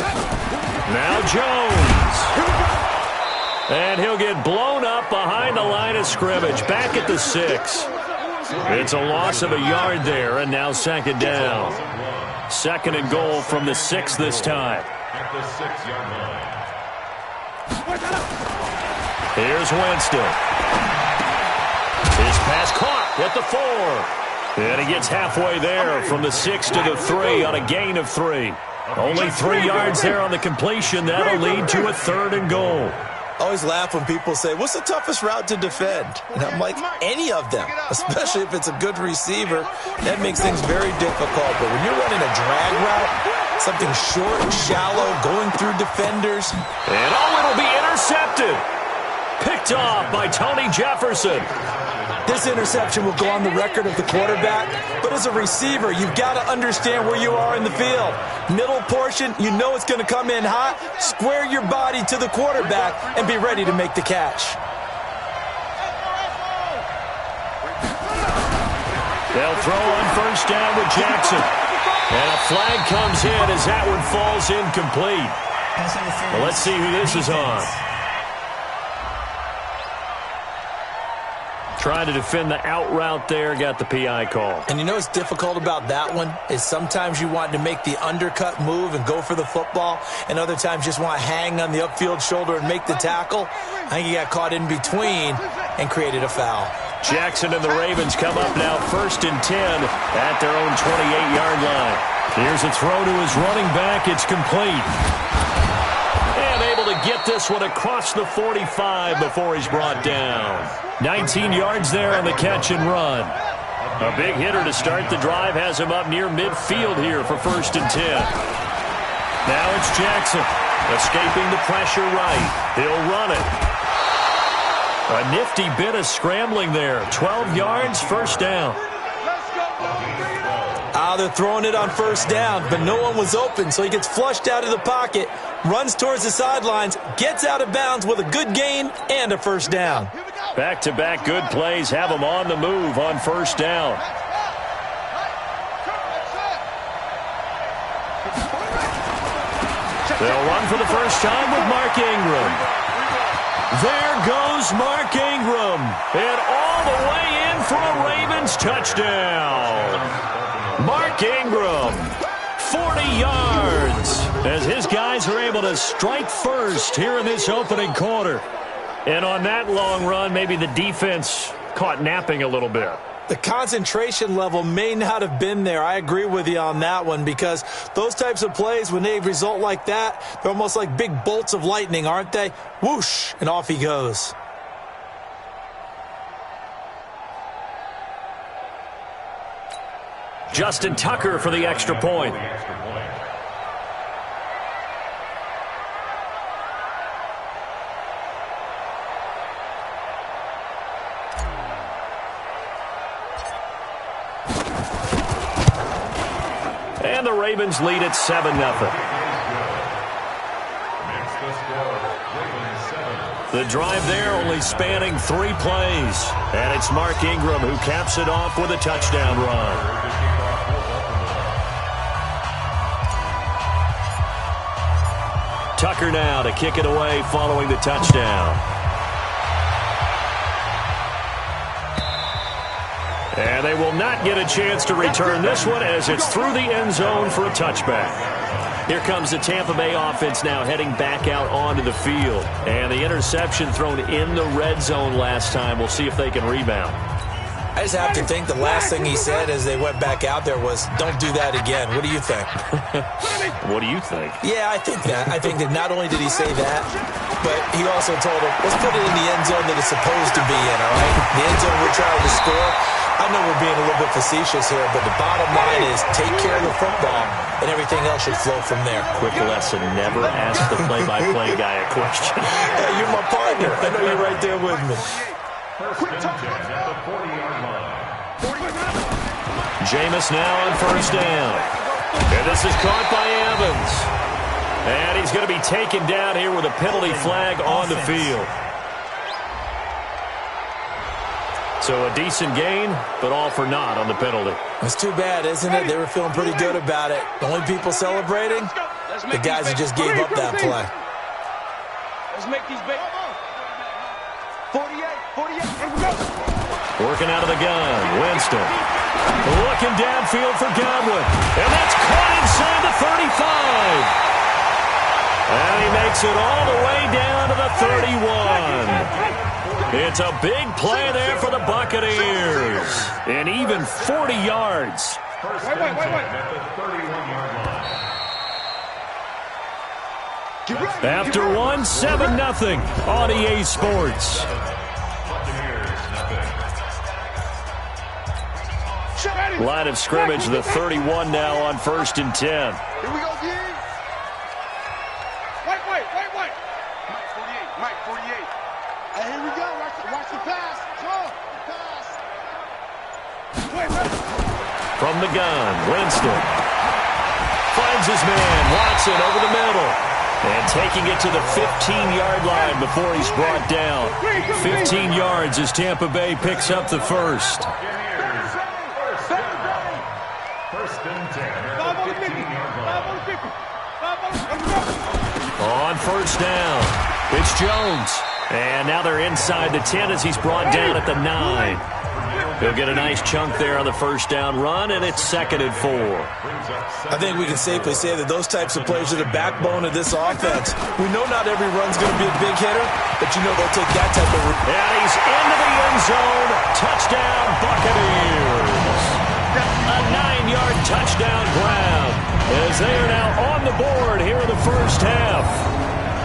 Now Jones. And he'll get blown up behind the line of scrimmage, back at the 6. It's a loss of a yard there, and now 2nd down. 2nd and goal from the 6 this time. At the 6-yard line. Here's Winston. His pass caught at the 4. And he gets halfway there from the 6 to the 3 on a gain of 3. Only 3 yards there on the completion. That'll lead to a 3rd and goal. I always laugh when people say, what's the toughest route to defend? And I'm like, any of them, especially if it's a good receiver. That makes things very difficult. But when you're running a drag route, something short, shallow, going through defenders. And it'll be intercepted. Picked off by Tony Jefferson. This interception will go on the record of the quarterback, but as a receiver, you've got to understand where you are in the field. Middle portion, you know it's going to come in hot. Square your body to the quarterback and be ready to make the catch. They'll throw on 1st down with Jackson. And a flag comes in as that one falls incomplete. Well, let's see who this is on. Trying to defend the out route there, got the PI call. And you know what's difficult about that one is sometimes you want to make the undercut move and go for the football, and other times just want to hang on the upfield shoulder and make the tackle. I think he got caught in between and created a foul. Jackson and the Ravens come up now 1st and 10 at their own 28-yard line. Here's a throw to his running back. It's complete. And able to get this one across the 45 before he's brought down. 19 yards there on the catch and run. A big hitter to start the drive has him up near midfield here for 1st and 10. Now it's Jackson escaping the pressure right. He'll run it. A nifty bit of scrambling there. 12 yards, 1st down. They're throwing it on 1st down, but no one was open, so he gets flushed out of the pocket, runs towards the sidelines, gets out of bounds with a good gain and a 1st down. Back-to-back good plays have him on the move on 1st down. They'll run for the first time with Mark Ingram. There goes Mark Ingram. And all the way in for a Ravens touchdown. Mark Ingram, 40 yards, as his guys are able to strike first here in this opening quarter. And on that long run, maybe the defense caught napping a little bit. The concentration level may not have been there. I agree with you on that one, because those types of plays, when they result like that, they're almost like big bolts of lightning, aren't they? Whoosh, and off he goes. Justin Tucker for the extra point. And the Ravens lead at 7-0. The drive there only spanning 3 plays. And it's Mark Ingram who caps it off with a touchdown run. Tucker now to kick it away following the touchdown. And they will not get a chance to return this one as it's through the end zone for a touchback. Here comes the Tampa Bay offense now heading back out onto the field. And the interception thrown in the red zone last time. We'll see if they can rebound. I just have to think the last thing he said as they went back out there was, don't do that again. What do you think? What do you think? Yeah, I think that. I think that not only did he say that, but he also told him, let's put it in the end zone that it's supposed to be in, all right? The end zone we're trying to score. I know we're being a little bit facetious here, but the bottom line is take care of the football, and everything else should flow from there. Quick lesson, never ask the play-by-play guy a question. Hey, you're my partner. I know you're right there with me. First and 10 at the 40-yard line. Jameis now on first down. And this is caught by Evans. And he's going to be taken down here with a penalty flag on the field. So a decent gain, but all for naught on the penalty. It's too bad, isn't it? They were feeling pretty good about it. The only people celebrating, the guys who just gave up that play. Let's make these big. 48, here we go. Working out of the gun, Winston. Looking downfield for Godwin. And that's caught inside the 35. And he makes it all the way down to the 31. It's a big play there for the Buccaneers. And even 40 yards. First and 10 at the 31-yard line. After one, 7-0 on EA Sports. Line of scrimmage, the 31 now on first and 10. Here we go, D. Wait. Mike 48. Hey, here we go. Watch the pass. Pass. From the gun, Winston. Finds his man, Watson over the middle. And taking it to the 15-yard line before he's brought down. 15 yards as Tampa Bay picks up the first. First and 10 at the 15-yard line. On first down, it's Jones. And now they're inside the 10 as he's brought down at the 9. He'll get a nice chunk there on the first down run, and it's 2nd and 4. I think we can safely say that those types of plays are the backbone of this offense. We know not every run's going to be a big hitter, but you know they'll take that type of... And he's into the end zone. Touchdown, Buccaneers. A 9-yard touchdown grab as they are now on the board here in the first half.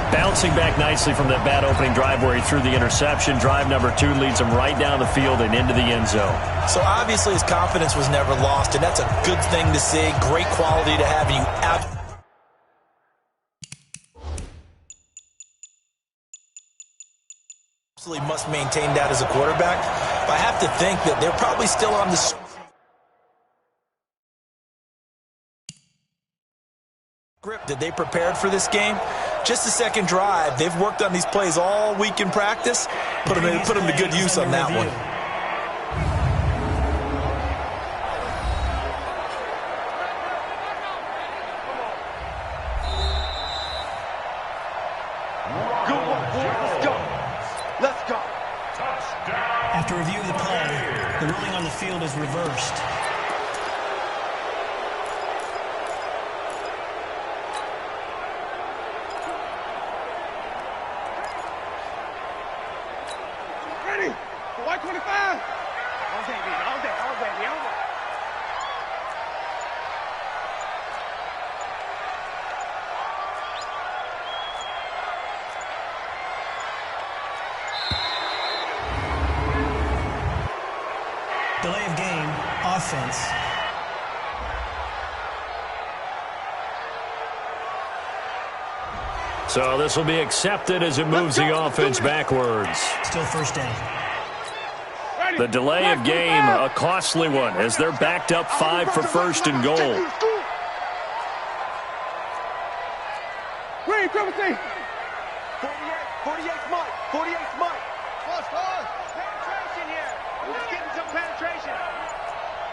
Bouncing back nicely from that bad opening drive where he threw the interception. Drive number 2 leads him right down the field and into the end zone. So obviously his confidence was never lost, and that's a good thing to see. Great quality to have. You absolutely must maintain that as a quarterback. But I have to think that they're probably still on the script that they prepared for this game. Just the second drive. They've worked on these plays all week in practice. Put them to good use on that one. Let's go. After review of the play, the ruling on the field is reversed. Ready? For white 25. All day, baby. Delay of game, offense. So this will be accepted as it moves the offense backwards. Still first down. The delay of game, a costly one, as they're backed up 5 for first and goal. Green, come see. 48's Mike. 48's Mike. Pause. Penetration here. We're just getting some penetration.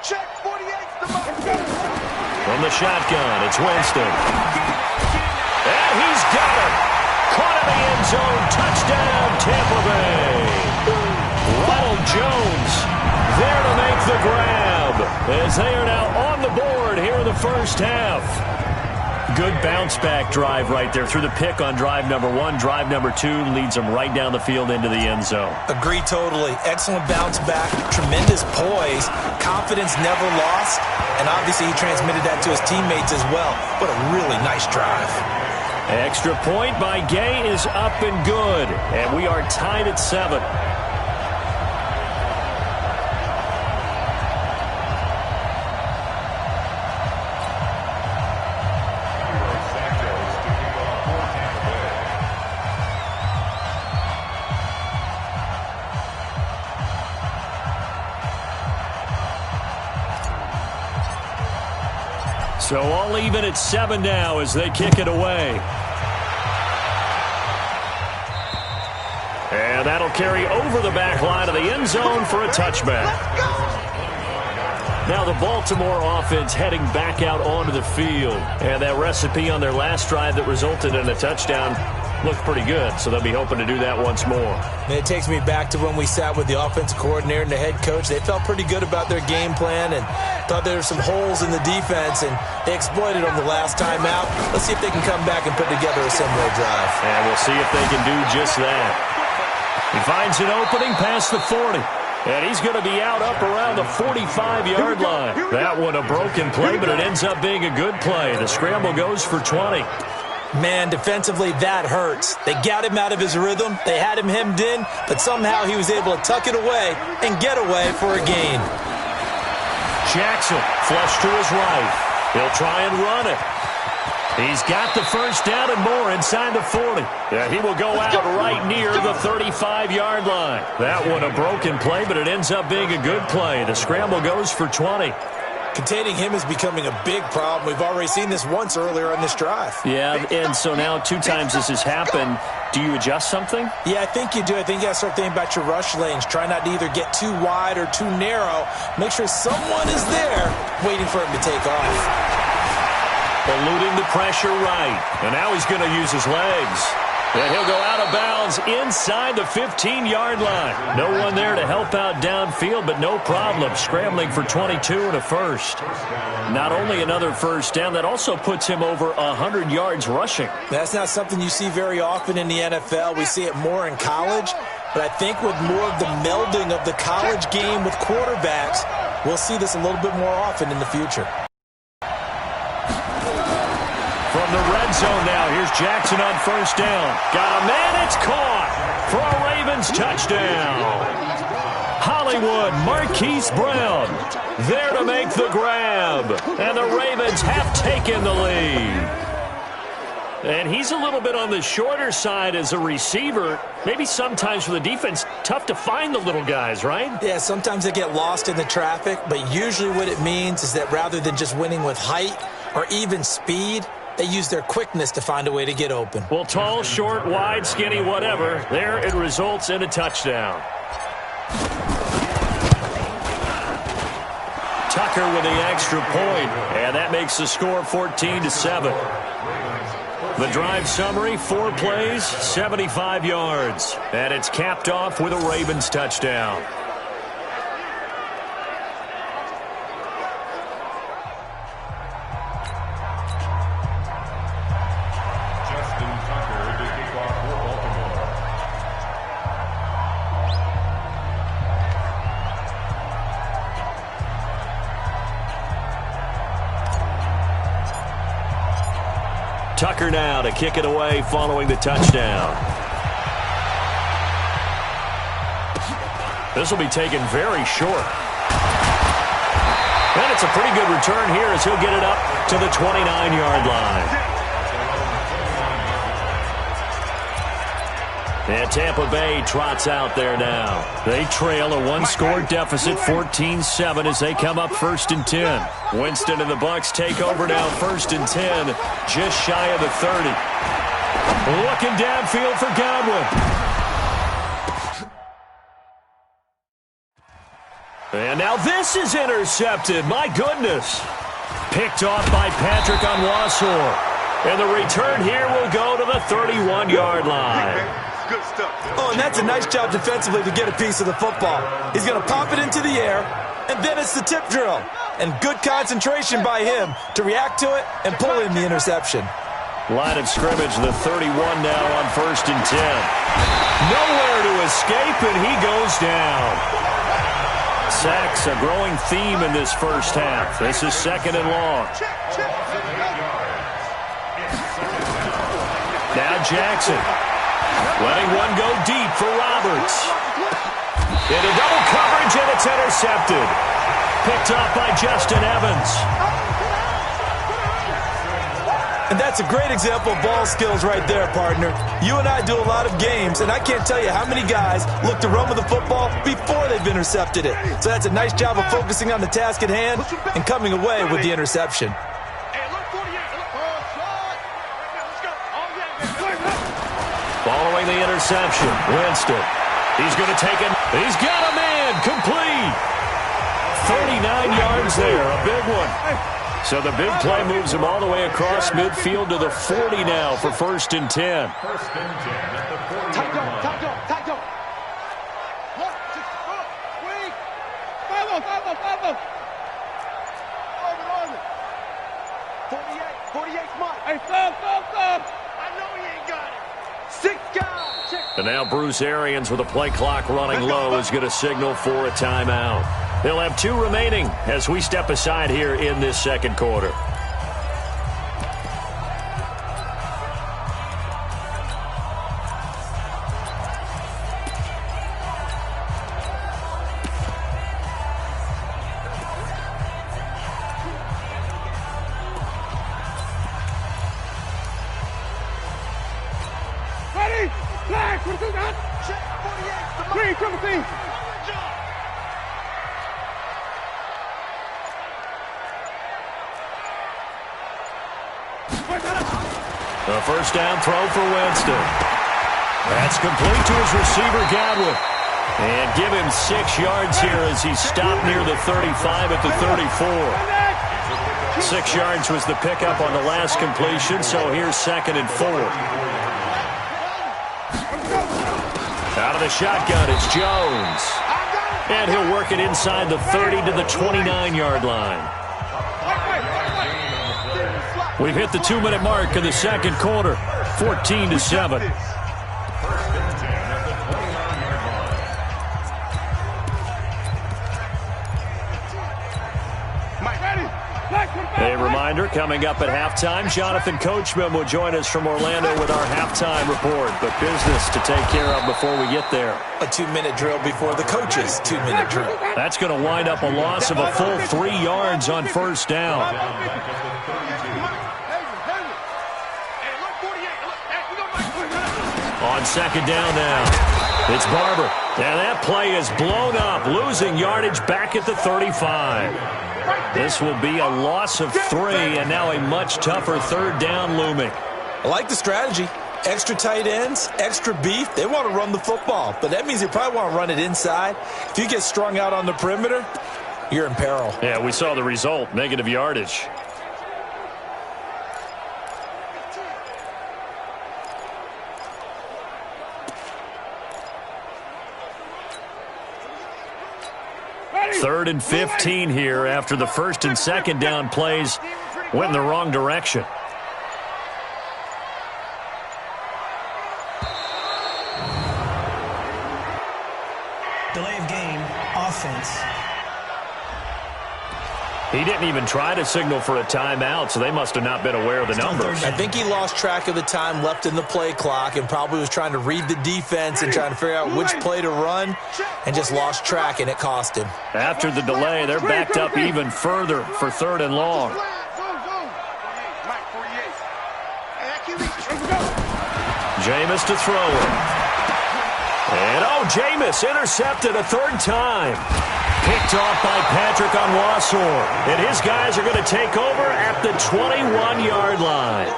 Check, 48's the Mike. From the shotgun, it's Winston. And he's got it. Caught in the end zone. Touchdown, Tampa Bay. Ronald Jones there to make the grab as they are now on the board here in the first half. Good bounce-back drive right there through the pick on drive number 1. Drive number 2 leads them right down the field into the end zone. Agree totally. Excellent bounce back, tremendous poise, confidence never lost, and obviously he transmitted that to his teammates as well. What a really nice drive. Extra point by Gay is up and good, and we are tied at 7. So all even at 7 now as they kick it away. And that'll carry over the back line of the end zone for a touchback. Now the Baltimore offense heading back out onto the field. And that recipe on their last drive that resulted in a touchdown looked pretty good, so they'll be hoping to do that once more. And it takes me back to when we sat with the offensive coordinator and the head coach. They felt pretty good about their game plan and thought there were some holes in the defense, and they exploited them the last time out. Let's see if they can come back and put together a similar drive. And we'll see if they can do just that. He finds an opening past the 40. And he's going to be out up around the 45-yard line. That one a broken play, but it ends up being a good play. The scramble goes for 20. Man, defensively, that hurts. They got him out of his rhythm. They had him hemmed in, but somehow he was able to tuck it away and get away for a gain. Jackson, flush to his right. He'll try and run it. He's got the first down and more inside the 40. Yeah, he will go out right near the 35-yard line. That one a broken play, but it ends up being a good play. The scramble goes for 20. Containing him is becoming a big problem. We've already seen this once earlier on this drive. Yeah, and so now 2 times this has happened. Do you adjust something? Yeah, I think you do. I think you got to start thinking about your rush lanes. Try not to either get too wide or too narrow. Make sure someone is there waiting for him to take off. Eluding the pressure right. And now he's going to use his legs. And he'll go out of bounds inside the 15-yard line. No one there to help out downfield, but no problem. Scrambling for 22 and a first. Not only another first down, that also puts him over 100 yards rushing. That's not something you see very often in the NFL. We see it more in college. But I think with more of the melding of the college game with quarterbacks, we'll see this a little bit more often in the future. From the red zone now, here's Jackson on first down. Got a man, it's caught for a Ravens touchdown. Hollywood, Marquise Brown, there to make the grab. And the Ravens have taken the lead. And he's a little bit on the shorter side as a receiver. Maybe sometimes for the defense, tough to find the little guys, right? Yeah, sometimes they get lost in the traffic, but usually what it means is that rather than just winning with height or even speed, they use their quickness to find a way to get open. Well, tall, short, wide, skinny, whatever. There it results in a touchdown. Tucker with the extra point, and that makes the score 14-7. The drive summary, 4 plays, 75 yards. And it's capped off with a Ravens touchdown. Tucker now to kick it away following the touchdown. This will be taken very short. And it's a pretty good return here as he'll get it up to the 29-yard line. And Tampa Bay trots out there now. They trail a 1-score deficit, 14-7, as they come up 1st and 10. Winston and the Bucs take over now, 1st and 10, just shy of the 30. Looking downfield for Godwin. And now this is intercepted. My goodness. Picked off by Patrick Onwuasor. And the return here will go to the 31-yard line. Good stuff. Oh, and that's a nice job defensively to get a piece of the football. He's going to pop it into the air, And then it's the tip drill. And good concentration by him to react to it and pull in the interception. Line of scrimmage, the 31 now on 1st and 10. Nowhere to escape, and he goes down. Sacks, a growing theme in this first half. This is 2nd and long. Now Jackson. Letting one go deep for Roberts. Into double coverage, and it's intercepted. Picked off by Justin Evans. And that's a great example of ball skills right there, partner. You and I do a lot of games, and I can't tell you how many guys look to run with the football before they've intercepted it. So that's a nice job of focusing on the task at hand and coming away with the interception. Following the interception, Winston. He's going to take it. He's got a man. Complete. 39 yards there. A big one. So the big play moves him all the way across midfield to the 40 now for 1st and 10. And now Bruce Arians with a play clock running low is going to signal for a timeout. He'll have 2 remaining as we step aside here in this 2nd quarter. A first down throw for Winston. That's complete to his receiver, Godwin. And give him 6 yards here as he stopped near the 35 at the 34. 6 yards was the pickup on the last completion, so here's 2nd and 4. Out of the shotgun, it's Jones. And he'll work it inside the 30 to the 29-yard line. We've hit the 2-minute mark in the 2nd quarter, 14-7. A reminder, coming up at halftime, Jonathan Coachman will join us from Orlando with our halftime report. But business to take care of before we get there. A 2-minute drill before the coach's 2-minute drill. That's going to wind up a loss of a full 3 yards on first down. On 2nd down now, it's Barber. And that play is blown up, losing yardage back at the 35. This will be a loss of 3, and now a much tougher 3rd down looming. I like the strategy. Extra tight ends, extra beef. They want to run the football, but that means they probably want to run it inside. If you get strung out on the perimeter, you're in peril. Yeah, we saw the result, negative yardage. Third and 15 here after the 1st and 2nd down plays went in the wrong direction. Delay of game, offense. He didn't even try to signal for a timeout, so they must have not been aware of the numbers. I think he lost track of the time left in the play clock and probably was trying to read the defense and trying to figure out which play to run and just lost track, and it cost him. After the delay, they're backed up even further for 3rd and long. Jameis to throw it. And, Jameis intercepted a 3rd time. Picked off by Patrick Onwuasor. And his guys are going to take over at the 21-yard line.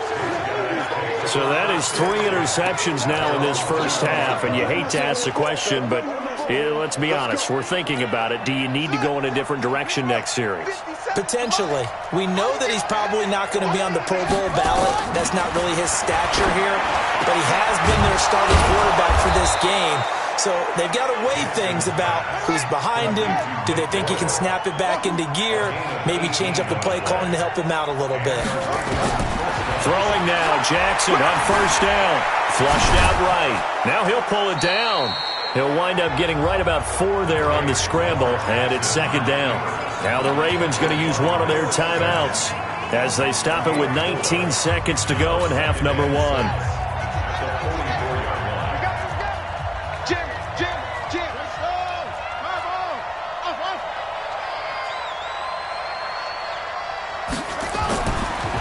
So that is 3 interceptions now in this first half. And you hate to ask the question, but let's be honest. We're thinking about it. Do you need to go in a different direction next series? Potentially. We know that he's probably not going to be on the Pro Bowl ballot. That's not really his stature here. But he has been their starting quarterback for this game. So they've got to weigh things about who's behind him. Do they think he can snap it back into gear? Maybe change up the play calling to help him out a little bit. Throwing now, Jackson on first down. Flushed out right. Now he'll pull it down. He'll wind up getting right about 4 there on the scramble, and it's second down. Now the Ravens going to use one of their timeouts as they stop it with 19 seconds to go in half number 1.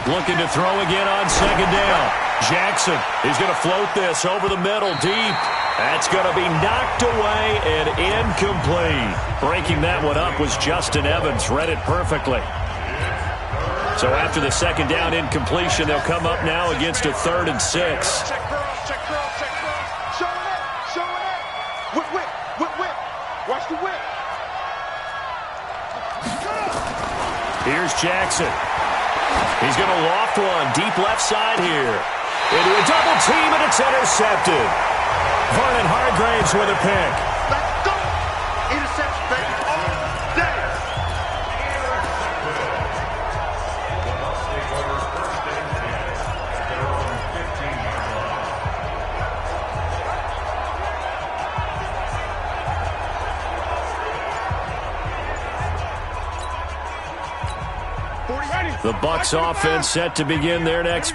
Looking to throw again on second down. Jackson is going to float this over the middle deep. That's going to be knocked away and incomplete. Breaking that one up was Justin Evans. Read it perfectly. So after the second down incompletion, they'll come up now against a 3rd and 6. Check cross, check cross, check cross. Showing it, showing it. Whip, whip, whip, whip. Watch the whip. Here's Jackson. He's going to loft one deep left side here. Into a double team, and it's intercepted. Vernon Hargraves with a pick. Let's go. Interception, baby. All day. The Bucs offense set to begin their next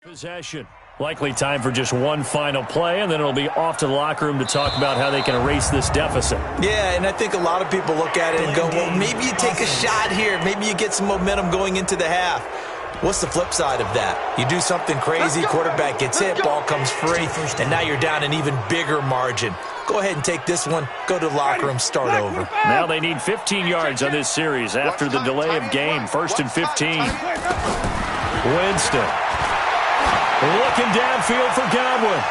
possession. Likely time for just one final play, and then it'll be off to the locker room to talk about how they can erase this deficit. Yeah, and I think a lot of people look at it and go, well, maybe you take a shot here. Maybe you get some momentum going into the half. What's the flip side of that? You do something crazy, quarterback gets hit, ball comes free, and now you're down an even bigger margin. Go ahead and take this one, go to the locker room, start over. Now they need 15 yards on this series after the delay of game. 1st and 15. Winston. Looking downfield for Godwin.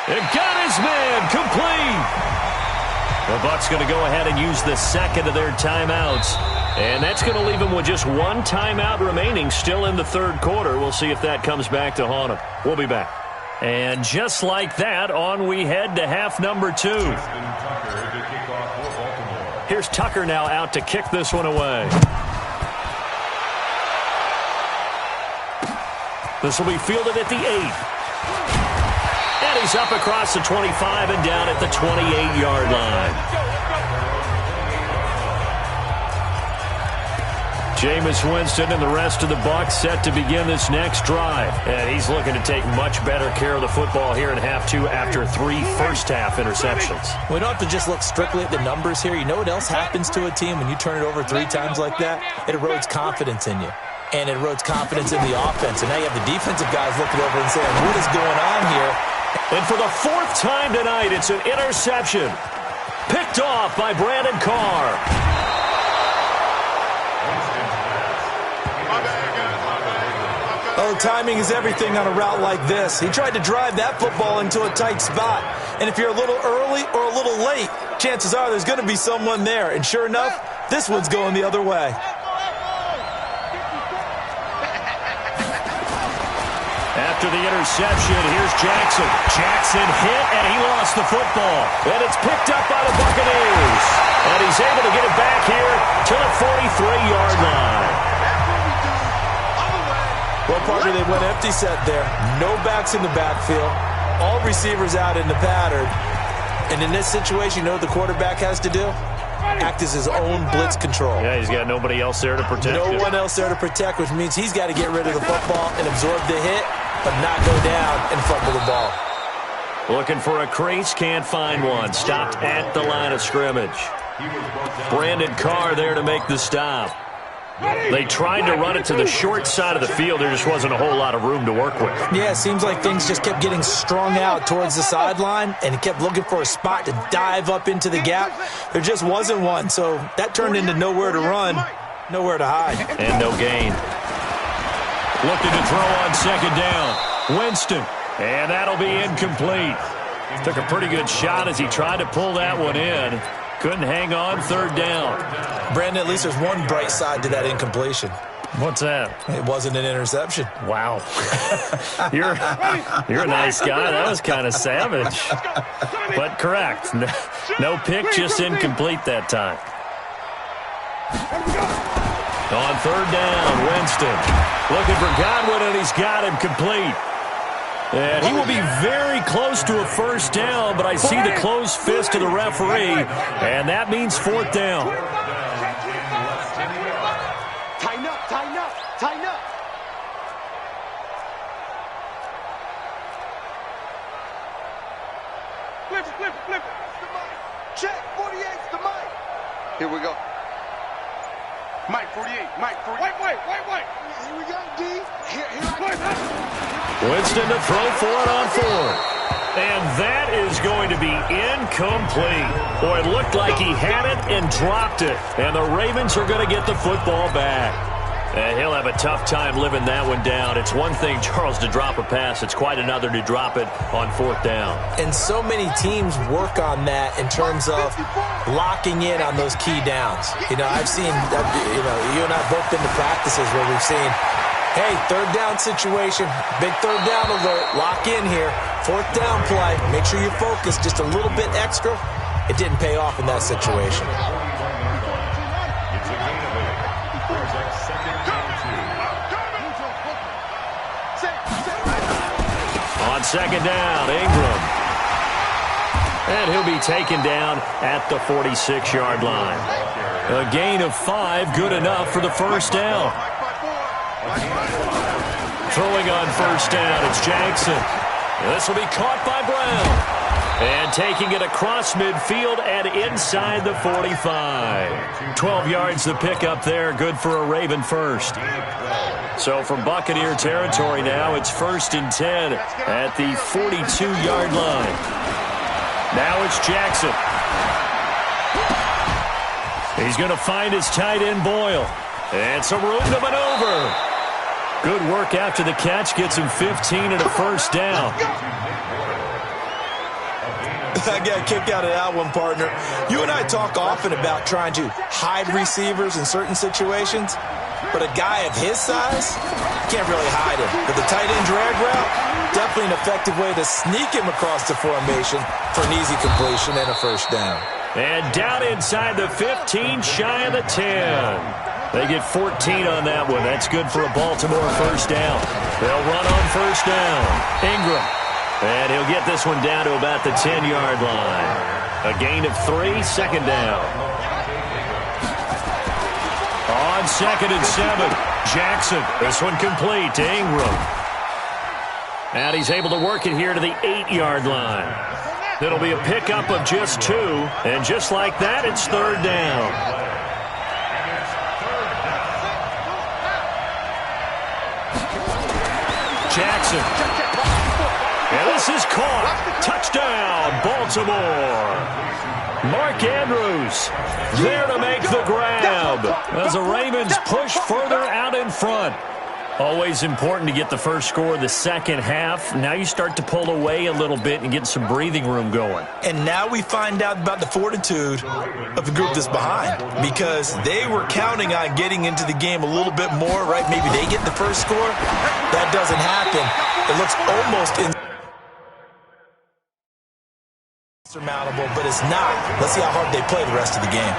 It got his man complete. The Bucs going to go ahead and use the second of their timeouts. And that's going to leave them with just one timeout remaining still in the 3rd quarter. We'll see if that comes back to haunt them. We'll be back. And just like that, on we head to half number 2. Here's Tucker now out to kick this one away. This will be fielded at the 8. And he's up across the 25 and down at the 28-yard line. Jameis Winston and the rest of the Bucs set to begin this next drive. And he's looking to take much better care of the football here in half 2 after 3 first-half interceptions. We don't have to just look strictly at the numbers here. You know what else happens to a team when you turn it over 3 times like that? It erodes confidence in you. And it erodes confidence in the offense. And now you have the defensive guys looking over and saying, what is going on here? And for the 4th time tonight, it's an interception. Picked off by Brandon Carr. Oh, timing is everything on a route like this. He tried to drive that football into a tight spot. And if you're a little early or a little late, chances are there's going to be someone there. And sure enough, this one's going the other way. After the interception, here's Jackson. Jackson hit, and he lost the football. And it's picked up by the Buccaneers. And he's able to get it back here to the 43-yard line. Well, partner, they went empty set there. No backs in the backfield. All receivers out in the pattern. And in this situation, you know what the quarterback has to do? Act as his own blitz control. Yeah, he's got nobody else there to protect him. No one else there to protect, which means he's got to get rid of the football and absorb the hit, but not go down and fumble the ball. Looking for a crease, can't find one. Stopped at the line of scrimmage. Brandon Carr there to make the stop. They tried to run it to the short side of the field. There just wasn't a whole lot of room to work with. Yeah, it seems like things just kept getting strung out towards the sideline, and he kept looking for a spot to dive up into the gap. There just wasn't one, so that turned into nowhere to run, nowhere to hide. And no gain. Looking to throw on second down. Winston, and that'll be incomplete. Took a pretty good shot as he tried to pull that one in. Couldn't hang on, third down. Brandon, at least there's one bright side to that incompletion. What's that? It wasn't an interception. Wow. You're a nice guy. That was kind of savage. But correct. No pick, just incomplete that time. On third down, Winston looking for Godwin, and he's got him complete. And he will be very close to a first down, but I see the closed fist of the referee, and that means fourth down. Tighten up, tighten up, tighten up. Flip it, flip it, flip it. Check, 48's the mic. Here we go. Mike, 48, Mike, 48. Wait. Here we go, D. Here I go. Winston to throw for it on fourth. And that is going to be incomplete. Boy, it looked like he had it and dropped it. And the Ravens are going to get the football back. And he'll have a tough time living that one down. It's one thing, Charles, to drop a pass. It's quite another to drop it on fourth down. And so many teams work on that in terms of locking in on those key downs. You know, I've seen, you and I have both been to practices where we've seen, hey, third down situation, big third down alert, lock in here, fourth down play, make sure you focus just a little bit extra. It didn't pay off in that situation. On second down, Ingram. And he'll be taken down at the 46-yard line. A gain of 5, good enough for the first down. Throwing on first down, it's Jackson. And this will be caught by Brown. And taking it across midfield and inside the 45. 12 yards the pickup there, good for a Raven first. So from Buccaneer territory now, it's 1st and 10 at the 42-yard line. Now it's Jackson. He's going to find his tight end, Boyle. And some room to maneuver. Good work after the catch, gets him 15 and a first down. I got a kick out of that one, partner. You and I talk often about trying to hide receivers in certain situations, but a guy of his size, can't really hide him. But the tight end drag route, definitely an effective way to sneak him across the formation for an easy completion and a first down. And down inside the 15, shy of the 10. They get 14 on that one. That's good for a Baltimore first down. They'll run on first down. Ingram. And he'll get this one down to about the 10-yard line. A gain of 3, second down. On 2nd and 7, Jackson. This one complete to Ingram. And he's able to work it here to the 8-yard line. It'll be a pickup of just 2. And just like that, it's third down. Jackson. And this is caught. Touchdown, Baltimore. Mark Andrews there to make the grab as the Ravens push further out in front. Always important to get the first score of the second half. Now you start to pull away a little bit and get some breathing room going. And now we find out about the fortitude of the group that's behind, because they were counting on getting into the game a little bit more, right? Maybe they get the first score. That doesn't happen. It looks almost insurmountable, but it's not. Let's see how hard they play the rest of the game.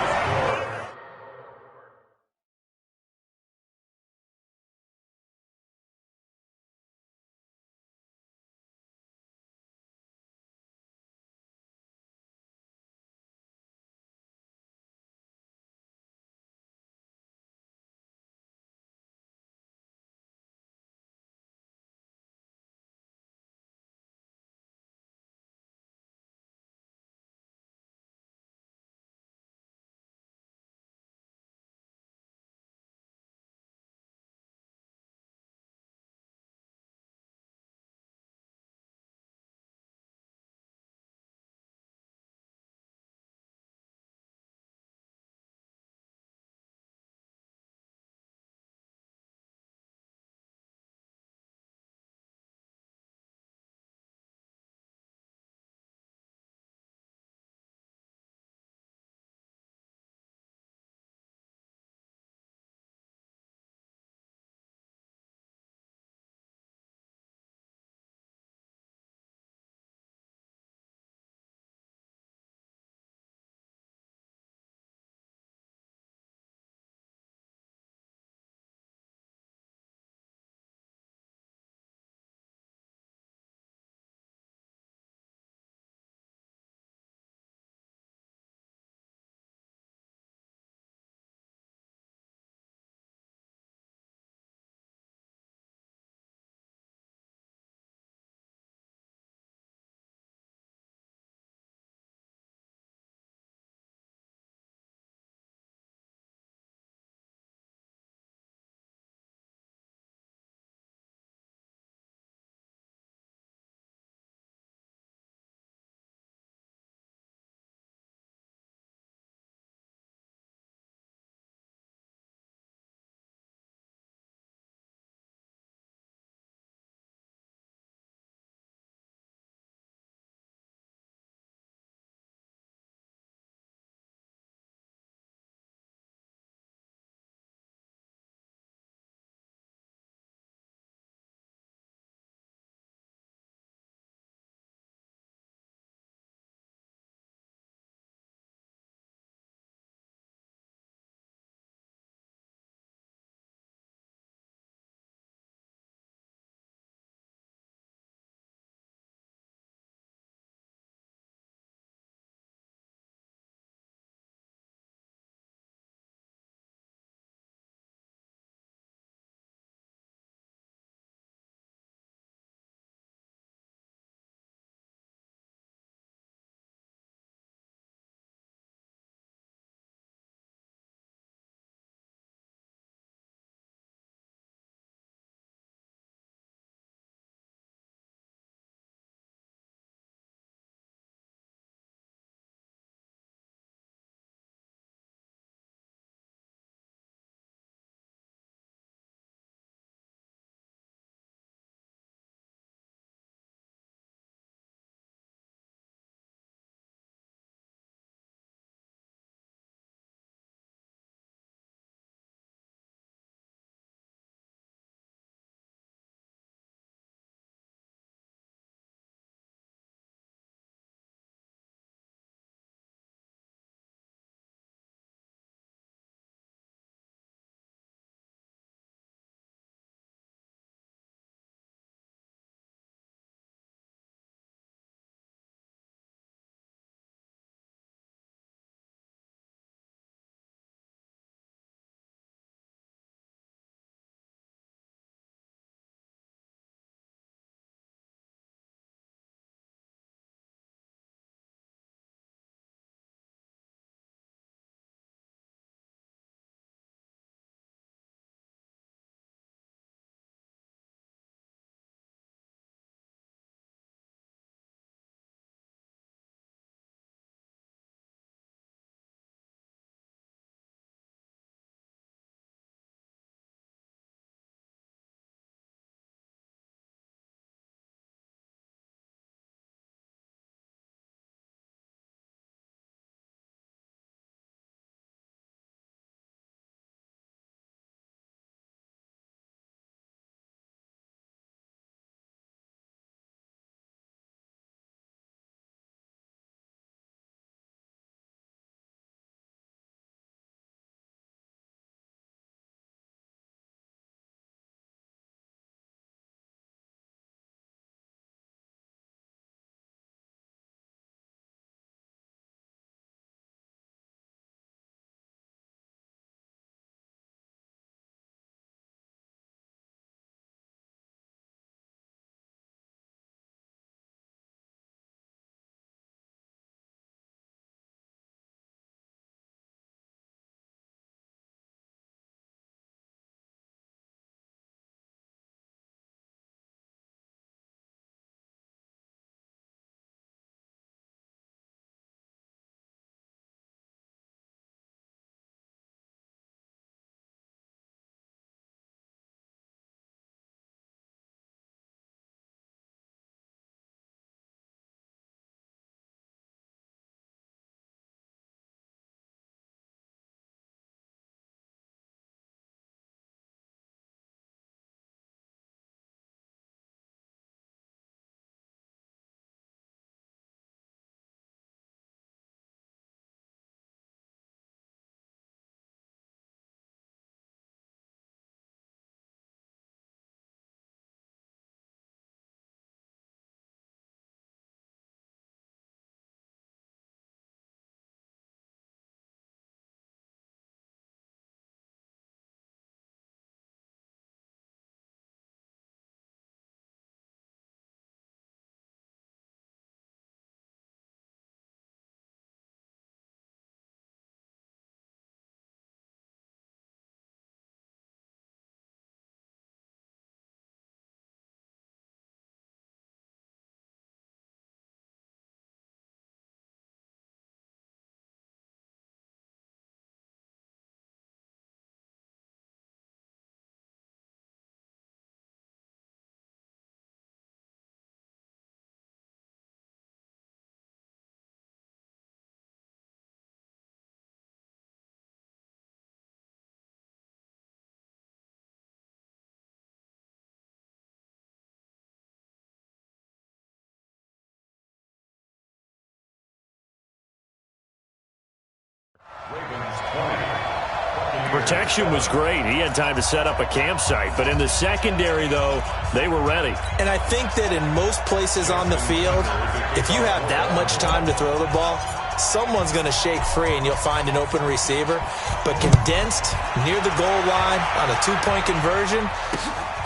protection was great. He had time to set up a campsite. But in the secondary, though, they were ready. And I think that in most places on the field, if you have that much time to throw the ball, someone's going to shake free and you'll find an open receiver. But condensed near the goal line on a two-point conversion,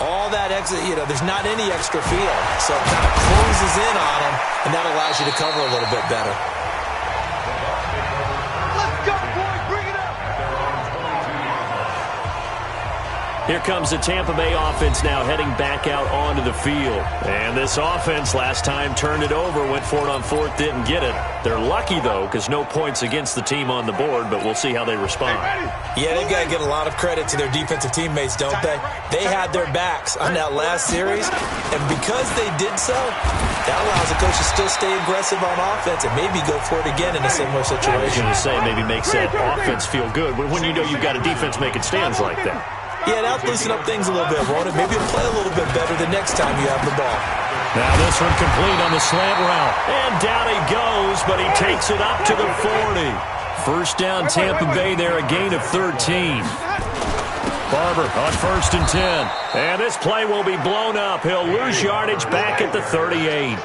all that extra, there's not any extra field. So it kind of closes in on them, and that allows you to cover a little bit better. Here comes the Tampa Bay offense now heading back out onto the field. And this offense last time turned it over, went for it on fourth, didn't get it. They're lucky, though, because no points against the team on the board, but we'll see how they respond. Yeah, they've got to get a lot of credit to their defensive teammates, don't they? They had their backs on that last series, and because they did so, that allows the coach to still stay aggressive on offense and maybe go for it again in a similar situation. I was going to say maybe makes that offense feel good, but when you know you've got a defense making stands like that. Yeah, that'll loosen up things a little bit, won't it? Maybe it'll play a little bit better the next time you have the ball. Now this one complete on the slant route. And down he goes, but he takes it up to the 40. First down, Tampa Bay there, a gain of 13. Barber on 1st and 10. And this play will be blown up. He'll lose yardage back at the 38.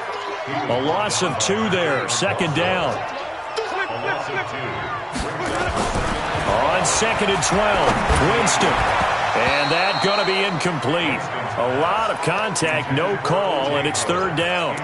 A loss of 2 there, 2nd down. On 2nd and 12, Winston. And that going to be incomplete. A lot of contact, no call, and it's 3rd down.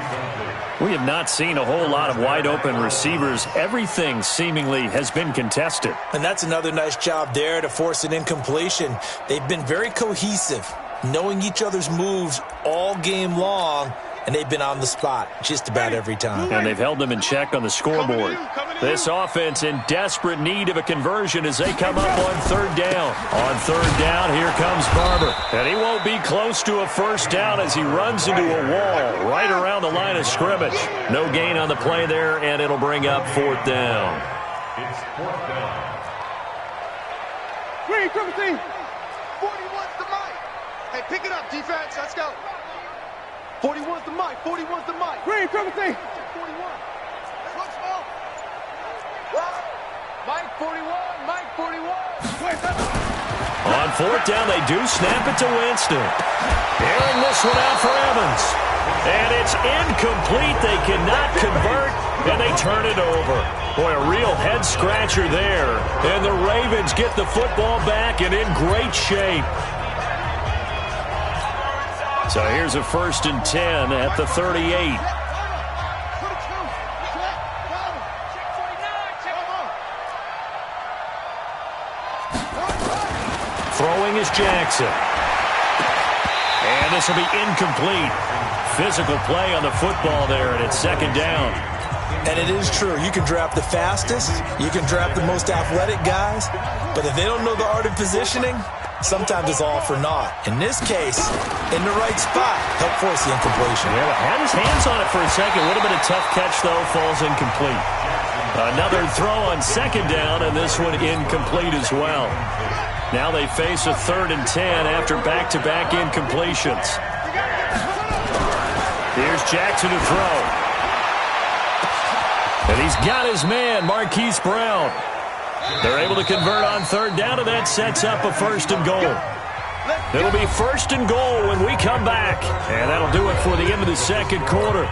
We have not seen a whole lot of wide-open receivers. Everything seemingly has been contested. And that's another nice job there to force an incompletion. They've been very cohesive, knowing each other's moves all game long, and they've been on the spot just about every time. And they've held them in check on the scoreboard. This offense in desperate need of a conversion as they come up on 3rd down. On 3rd down, here comes Barber. And he won't be close to a 1st down as he runs into a wall right around the line of scrimmage. No gain on the play there, and it'll bring up 4th down. It's 4th down. Green, 41's the mic. Hey, pick it up, defense. Let's go. 41's the mic. 41's the mic. Green, 41. Let's go. Mike 41. Mike 41. On 4th down, they do snap it to Winston. Airing this one out for Evans. And it's incomplete. They cannot convert, and they turn it over. Boy, a real head-scratcher there. And the Ravens get the football back and in great shape. So here's a 1st and 10 at the 38. Throwing is Jackson. And this will be incomplete. Physical play on the football there, and it's 2nd down. And it is true. You can draft the fastest. You can draft the most athletic guys. But if they don't know the art of positioning, sometimes it's all for naught. In this case, in the right spot, help force the incompletion. Yeah, had his hands on it for a second. A little bit of tough catch, though, falls incomplete. Another throw on 2nd down, and this one incomplete as well. Now they face a 3rd and 10 after back-to-back incompletions. Here's Jackson to throw. And he's got his man, Marquise Brown. They're able to convert on 3rd down, and that sets up a 1st and goal. It'll be 1st and goal when we come back. And that'll do it for the end of the 2nd quarter.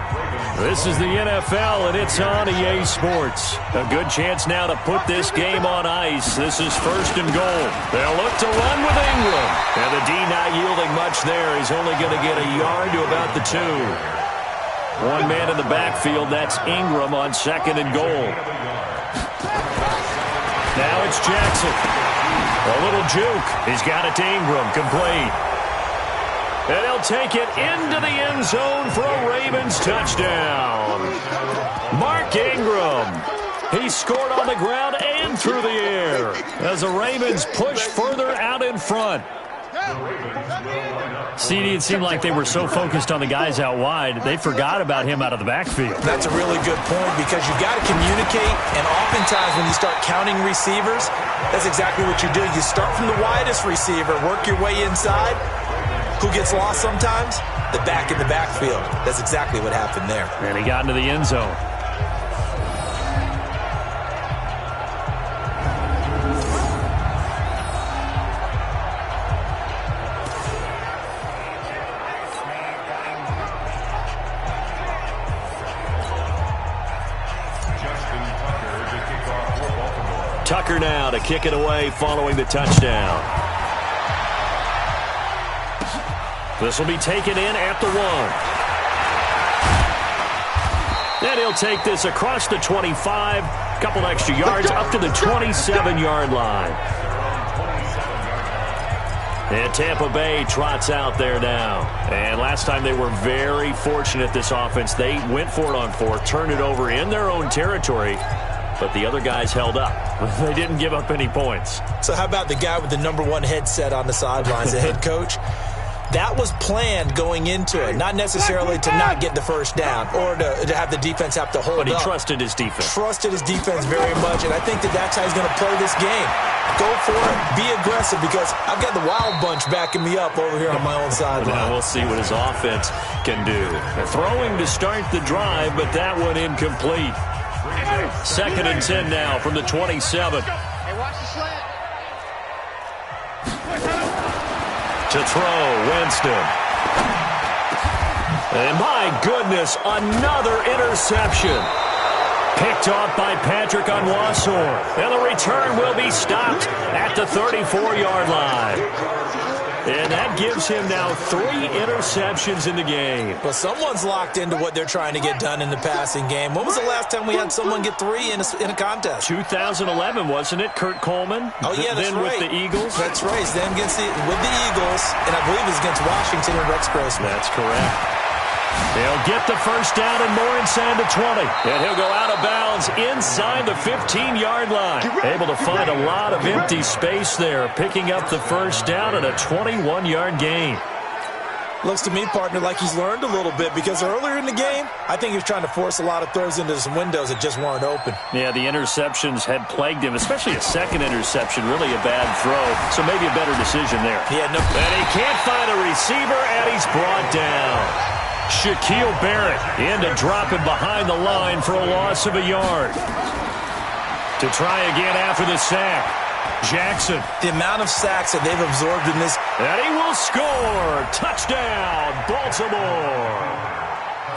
This is the NFL, and it's on EA Sports. A good chance now to put this game on ice. This is 1st and goal. They'll look to run with Ingram. And the D not yielding much there. He's only going to get a yard to about the 2. One man in the backfield, that's Ingram on 2nd and goal. Now it's Jackson. A little juke. He's got it to Ingram, complete. And he'll take it into the end zone for a Ravens touchdown. Mark Ingram. He scored on the ground and through the air as the Ravens push further out in front. CD, it seemed like they were so focused on the guys out wide, they forgot about him out of the backfield. That's a really good point because you've got to communicate, and oftentimes when you start counting receivers, that's exactly what you do. You start from the widest receiver, work your way inside. Who gets lost sometimes? The back in the backfield. That's exactly what happened there. And he got into the end zone. Tucker now to kick it away following the touchdown. This will be taken in at the 1. And he'll take this across the 25, a couple extra yards up to the 27-yard line. And Tampa Bay trots out there now. And last time they were very fortunate, this offense. They went for it on 4, turned it over in their own territory, but the other guys held up. They didn't give up any points. So how about the guy with the #1 headset on the sidelines, the head coach? That was planned going into it, not necessarily to not get the first down or to have the defense have to hold up. But he trusted his defense. Trusted his defense very much, and I think that's how he's going to play this game. Go for it, be aggressive, because I've got the wild bunch backing me up over here on my own sideline. Now we'll see what his offense can do. Throwing to start the drive, but that one incomplete. 2nd and 10 now from the 27. Hey, watch the slant. To throw, Winston. And my goodness, another interception. Picked off by Patrick Onwuasor. And the return will be stopped at the 34-yard line. And that gives him now 3 interceptions in the game. But someone's locked into what they're trying to get done in the passing game. When was the last time we had someone get 3 in a contest? 2011, wasn't it? Kurt Coleman? Oh, yeah, that's then right. With the Eagles? That's right. Then with the Eagles, and I believe it's against Washington and Rex Grossman. That's correct. He'll get the first down and more inside the 20. And he'll go out of bounds inside the 15-yard line. Able to find a lot of empty space there, picking up the first down and a 21-yard gain. Looks to me, partner, like he's learned a little bit, because earlier in the game, I think he was trying to force a lot of throws into some windows that just weren't open. Yeah, the interceptions had plagued him, especially a second interception, really a bad throw. So maybe a better decision there. And he can't find a receiver, and he's brought down. Shaquille Barrett in to drop him behind the line for a loss of a yard. To try again after the sack. Jackson. The amount of sacks that they've absorbed in this. And he will score. Touchdown, Baltimore.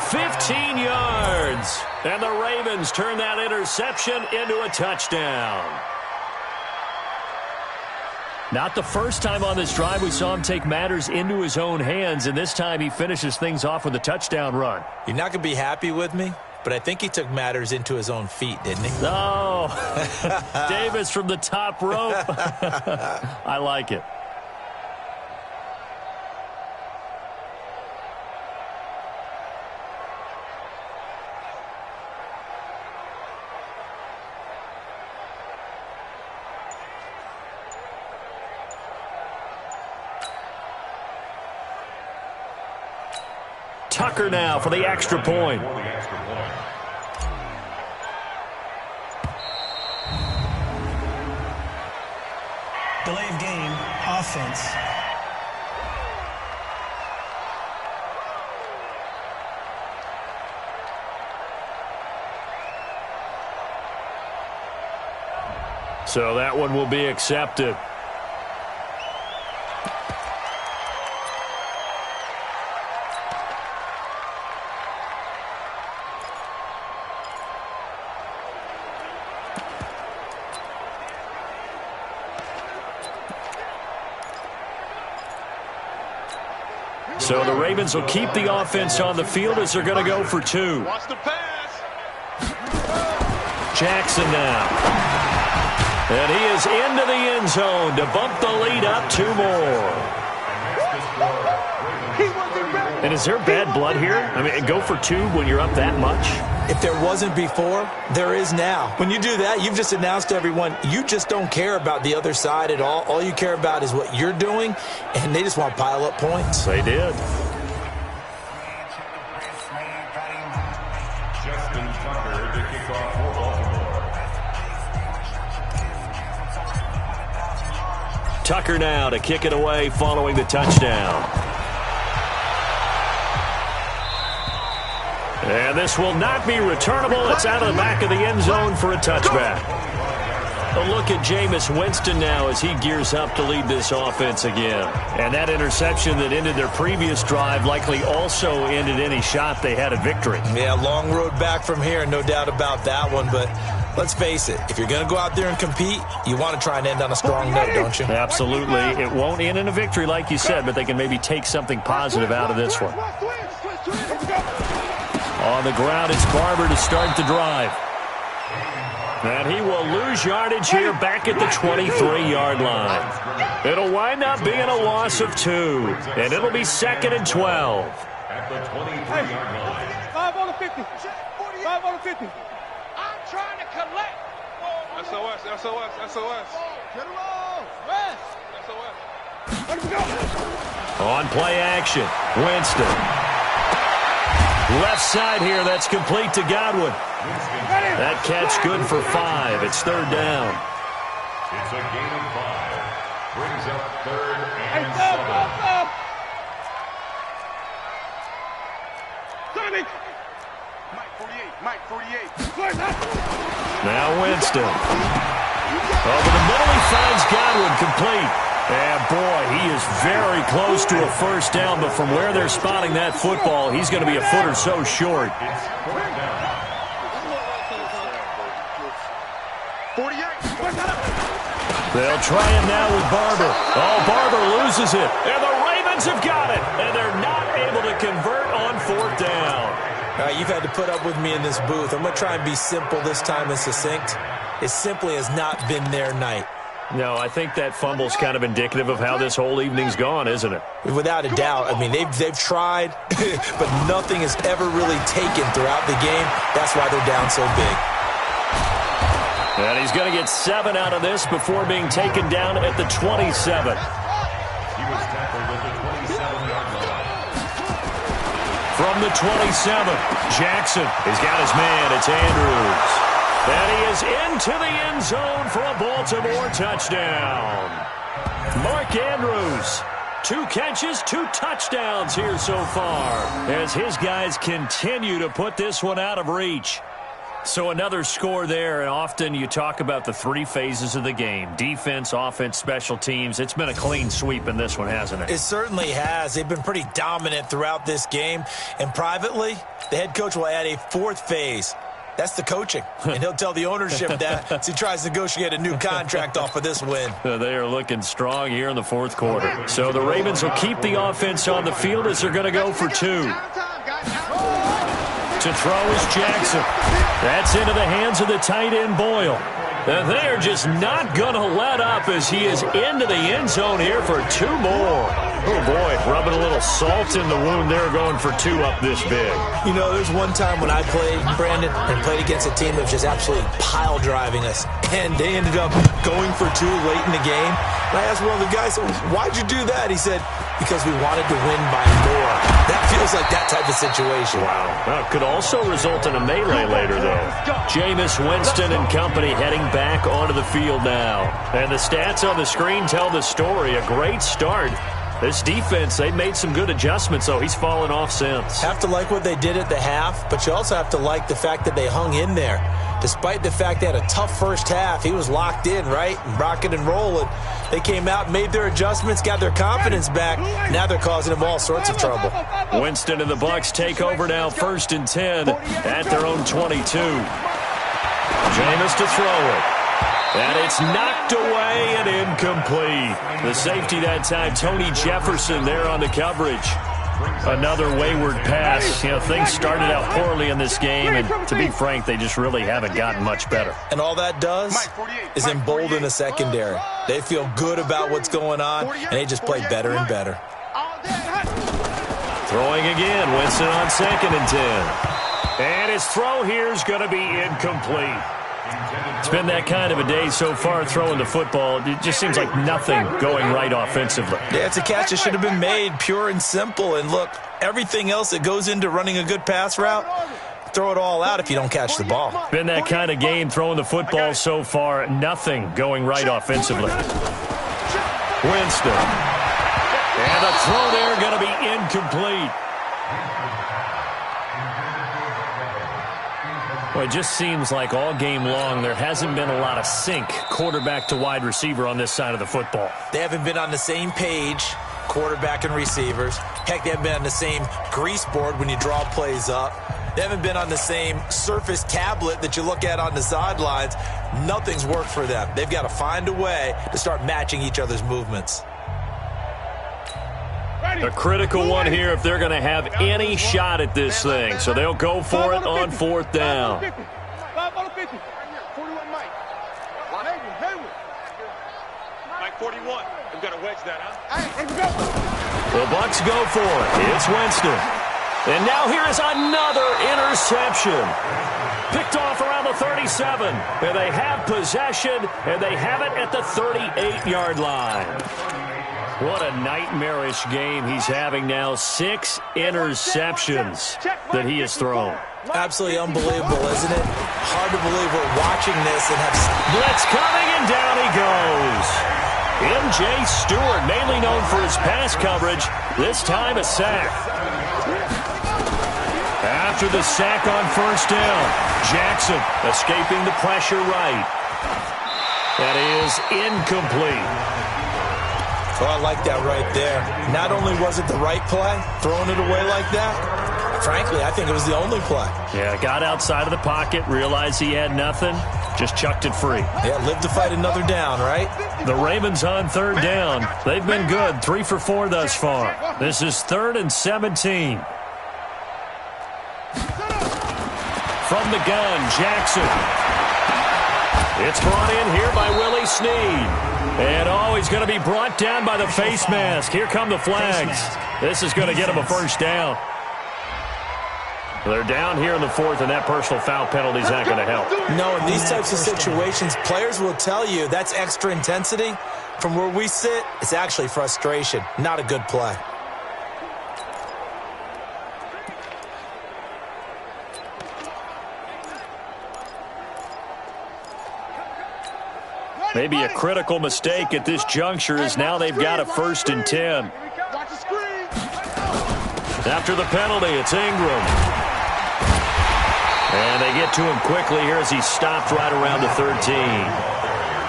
15 yards. And the Ravens turn that interception into a touchdown. Not the first time on this drive we saw him take matters into his own hands, and this time he finishes things off with a touchdown run. You're not going to be happy with me, but I think he took matters into his own feet, didn't he? Oh, Davis from the top rope. I like it. Tucker now for the extra point. Delay of game, offense. So that one will be accepted. So the Ravens will keep the offense on the field as they're going to go for 2. Watch the pass. Jackson now. And he is into the end zone to bump the lead up 2 more. And is there bad blood here? I mean, go for 2 when you're up that much? If there wasn't before, there is now. When you do that, you've just announced to everyone, you just don't care about the other side at all. All you care about is what you're doing, and they just want to pile up points. They did. Justin Tucker to kick off for Baltimore. Tucker now to kick it away following the touchdown. And this will not be returnable. It's out of the back of the end zone for a touchback. A look at Jameis Winston now as he gears up to lead this offense again. And that interception that ended their previous drive likely also ended any shot they had at victory. Yeah, long road back from here, no doubt about that one. But let's face it, if you're going to go out there and compete, you want to try and end on a strong note, don't you? Absolutely. It won't end in a victory like you said, but they can maybe take something positive out of this one. On the ground, it's Barber to start the drive. And he will lose yardage here back at the 23-yard line. It'll wind up being a loss of 2, and it'll be 2nd and 12. At the 23-yard line. 5 on the 50. 5 on the 50. I'm trying to collect. SOS, SOS, SOS. Get him off. Rest. SOS. Let him go. On play action, Winston. Left side here, that's complete to Godwin. That catch good for 5. It's 3rd down. It's a gain of 5. Brings up 3rd and 7. Mike 48, Mike 48. Now Winston. Over the middle, he finds Godwin complete. And boy, he is very close to a first down, but from where they're spotting that football, he's going to be a foot or so short. It's 4th down. 48. They'll try him now with Barber. Oh, Barber loses it. And the Ravens have got it. And they're not able to convert on 4th down. All right, you've had to put up with me in this booth. I'm going to try and be simple this time and succinct. It simply has not been their night. No, I think that fumble's kind of indicative of how this whole evening's gone, isn't it? Without a doubt. I mean, they've tried, but nothing has ever really taken throughout the game. That's why they're down so big. And he's going to get 7 out of this before being taken down at the 27. He was tackled at the 27-yard line. From the 27, Jackson has got his man. It's Andrews. And he is into the end zone for a Baltimore touchdown. Mark Andrews, 2 catches, 2 touchdowns here so far as his guys continue to put this one out of reach. So another score there, and often you talk about the 3 phases of the game. Defense, offense, special teams. It's been a clean sweep in this one, hasn't it? It certainly has. They've been pretty dominant throughout this game. And privately, the head coach will add a 4th phase. That's the coaching. And he'll tell the ownership that as he tries to negotiate a new contract off of this win. They are looking strong here in the 4th quarter. So the Ravens will keep the offense on the field as they're going to go for 2. To throw is Jackson. That's into the hands of the tight end, Boyle. And they're just not going to let up as he is into the end zone here for 2 more. Oh, boy, rubbing a little salt in the wound there, going for 2 up this big. You know, there's one time when I played, Brandon, and played against a team that was just absolutely pile driving us. And they ended up going for 2 late in the game. And I asked one of the guys, why'd you do that? He said, because we wanted to win by more. That feels like that type of situation. Wow. Well, it could also result in a melee later, though. Jameis Winston and company heading back onto the field now. And the stats on the screen tell the story. A great start. This defense, they've made some good adjustments, though. He's fallen off since. Have to like what they did at the half, but you also have to like the fact that they hung in there. Despite the fact they had a tough first half, he was locked in, right? Rocking and rolling. They came out, made their adjustments, got their confidence back. Now they're causing them all sorts of trouble. Winston and the Bucs take over now, 1st and 10 at their own 22. Jameis to throw it. And it's knocked away and incomplete. The safety that time, Tony Jefferson there on the coverage. Another wayward pass. You know, things started out poorly in this game, and to be frank, they just really haven't gotten much better. And all that does is embolden the secondary. They feel good about what's going on, and they just play better and better. Throwing again, Winston on 2nd and 10. And his throw here is going to be incomplete. It's been that kind of a day so far throwing the football. It just seems like nothing going right offensively. Yeah, it's a catch that should have been made, pure and simple. And look, everything else that goes into running a good pass route, throw it all out if you don't catch the ball. Been that kind of game throwing the football so far. Nothing going right offensively. Winston. And the throw there going to be incomplete. Well, it just seems like all game long there hasn't been a lot of sync quarterback to wide receiver on this side of the football. They haven't been on the same page, quarterback and receivers. Heck, they haven't been on the same grease board when you draw plays up. They haven't been on the same Surface tablet that you look at on the sidelines. Nothing's worked for them. They've got to find a way to start matching each other's movements. A critical one here if they're going to have any shot at this thing. So they'll go for it on 4th down. Mike 41. We've got to wedge that, huh? The Bucs go for it. It's Winston. And now here is another interception. Picked off around the 37. And they have possession, and they have it at the 38-yard line. What a nightmarish game he's having now. 6 interceptions that he has thrown. Absolutely unbelievable, isn't it? Hard to believe we're watching this and have... Blitz coming, and down he goes. M.J. Stewart, mainly known for his pass coverage, this time a sack. After the sack on 1st down, Jackson escaping the pressure right. That is incomplete. Oh, I like that right there. Not only was it the right play, throwing it away like that, frankly, I think it was the only play. Yeah, got outside of the pocket, realized he had nothing, just chucked it free. Yeah, live to fight another down, right? The Ravens on 3rd down. They've been good, 3 for 4 thus far. This is 3rd and 17. From the gun, Jackson. It's brought in here by Willie Snead. And, he's going to be brought down by the face mask. Here come the flags. This is going to get him a 1st down. They're down here in the 4th, and that personal foul penalty is not going to help. No, in these types of situations, players will tell you that's extra intensity. From where we sit, it's actually frustration. Not a good play. Maybe a critical mistake at this juncture is now they've got a 1st and 10. After the penalty, it's Ingram. And they get to him quickly here as he stopped right around the 13.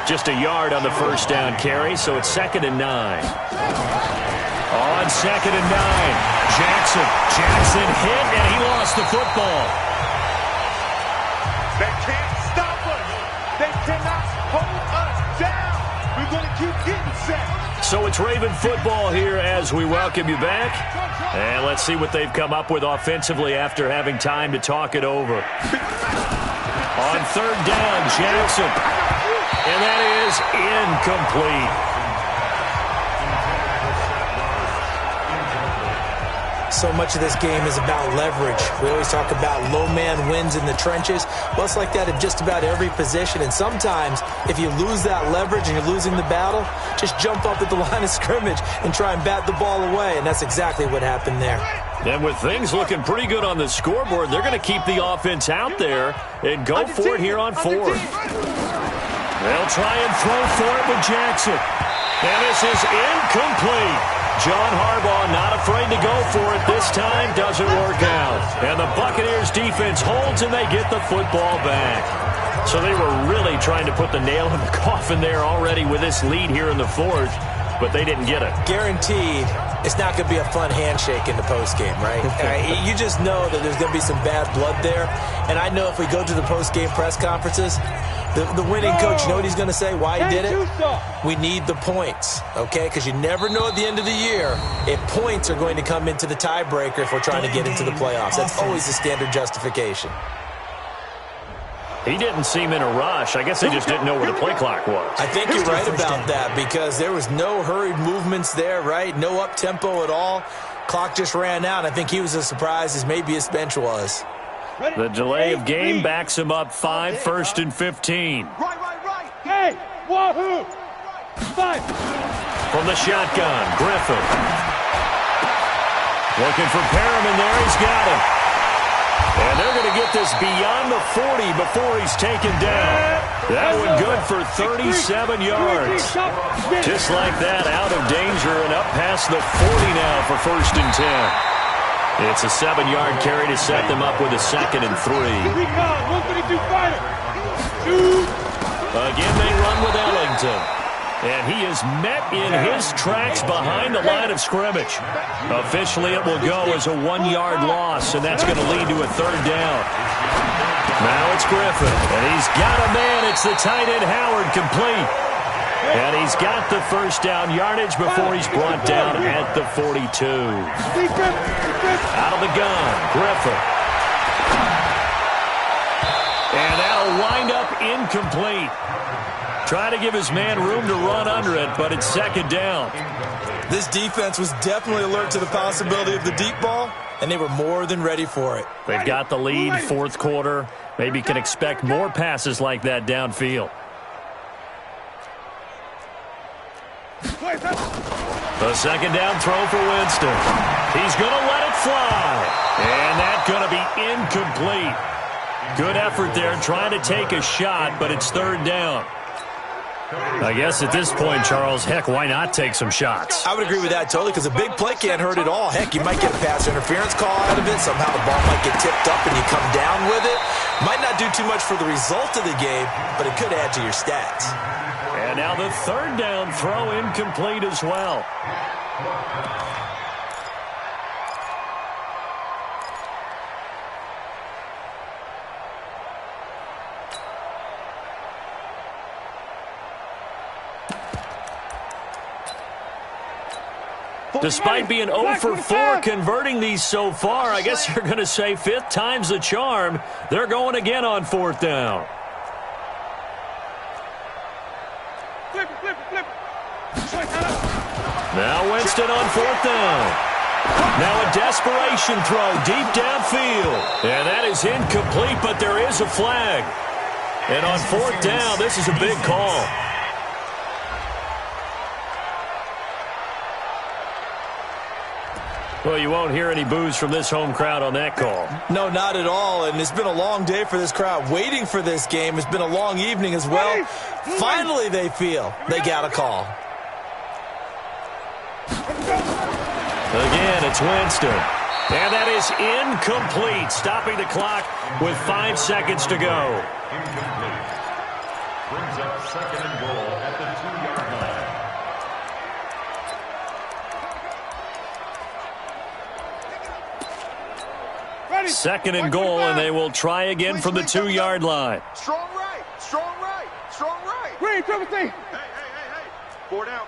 Just a yard on the 1st down carry, so it's 2nd and 9. On 2nd and 9, Jackson hit, and he lost the football. They can't stop us. They cannot hold us down. We're going to keep getting set. So it's Raven football here as we welcome you back. And let's see what they've come up with offensively after having time to talk it over. On 3rd down, Jackson. And that is incomplete. So much of this game is about leverage. We always talk about low man wins in the trenches. Well, it's like that at just about every position. And sometimes, if you lose that leverage and you're losing the battle, just jump up at the line of scrimmage and try and bat the ball away. And that's exactly what happened there. And with things looking pretty good on the scoreboard, they're going to keep the offense out there and go for it here on 4th. They'll try and throw for it with Jackson. And this is incomplete. John Harbaugh not afraid to go for it. This time doesn't work out. And the Buccaneers defense holds and they get the football back. So they were really trying to put the nail in the coffin there already with this lead here in the 4th, but they didn't get it. Guaranteed it's not going to be a fun handshake in the postgame, right? You just know that there's going to be some bad blood there. And I know if we go to the postgame press conferences, the winning coach, you know what he's going to say, why he did it? We need the points, okay? Because you never know at the end of the year if points are going to come into the tiebreaker if we're trying to get into the playoffs. That's always the standard justification. He didn't seem in a rush. I guess they just didn't know where the play clock was. I think you're right about that because there was no hurried movements there, right? No up-tempo at all. Clock just ran out. I think he was as surprised as maybe his bench was. The delay of game backs him up 5, 1st and 15. Right. Hey, wahoo! 5. From the shotgun, Griffin. Looking for Perriman there. He's got him. And they're going to get this beyond the 40 before he's taken down. That one good for 37 yards. Just like that, out of danger and up past the 40 now for 1st and 10. It's a 7-yard carry to set them up with a 2nd and 3. Again, they run with Ellington. And he is met in his tracks behind the line of scrimmage. Officially, it will go as a 1-yard loss, and that's going to lead to a 3rd down. Now it's Griffin, and he's got a man. It's the tight end Howard, complete. And he's got the 1st down yardage before he's brought down at the 42. Out of the gun, Griffin. And that'll wind up incomplete. Trying to give his man room to run under it, but it's 2nd down. This defense was definitely alert to the possibility of the deep ball, and they were more than ready for it. They've got the lead, 4th quarter. Maybe can expect more passes like that downfield. The 2nd down throw for Winston. He's going to let it fly. And that's going to be incomplete. Good effort there trying to take a shot, but it's 3rd down. I guess at this point, Charles, heck, why not take some shots? I would agree with that totally, because a big play can't hurt at all. Heck, you might get a pass interference call out of it. Somehow the ball might get tipped up and you come down with it. Might not do too much for the result of the game, but it could add to your stats. And now the 3rd down throw incomplete as well. Despite being 0 for 4 converting these so far, I guess you're going to say 5th time's the charm. They're going again on 4th down. Now Winston on 4th down. Now a desperation throw deep downfield. And that is incomplete, but there is a flag. And on 4th down, this is a big call. Well, you won't hear any boos from this home crowd on that call. No, not at all. And it's been a long day for this crowd waiting for this game. It's been a long evening as well. Finally, they feel they got a call. Again, it's Winston. And that is incomplete, stopping the clock with 5 seconds to go. Incomplete. Brings up 2nd and goal at the 2-yard line. 2nd and goal, and they will try again from the 2-yard line. Strong right, strong right, strong right. Green, triple T. Hey. 4 down.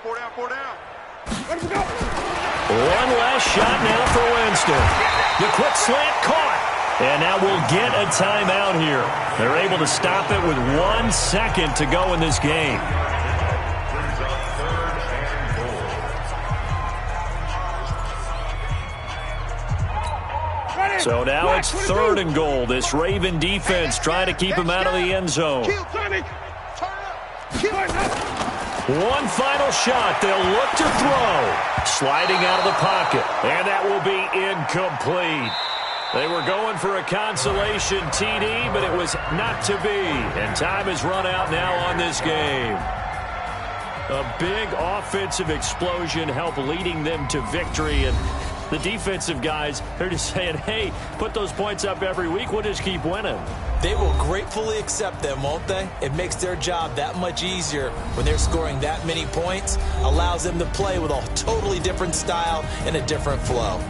Let him go. One last shot now for Winston. The quick slant caught. And now we'll get a timeout here. They're able to stop it with 1 second to go in this game. Brings up 3rd and goal. So now it's 3rd and goal. This Raven defense trying to keep him out of the end zone. One final shot. They'll look to throw. Sliding out of the pocket. And that will be incomplete. They were going for a consolation TD, but it was not to be. And time has run out now on this game. A big offensive explosion helped leading them to victory. And the defensive guys, they're just saying, hey, put those points up every week. We'll just keep winning. They will gratefully accept them, won't they? It makes their job that much easier when they're scoring that many points. Allows them to play with a totally different style and a different flow.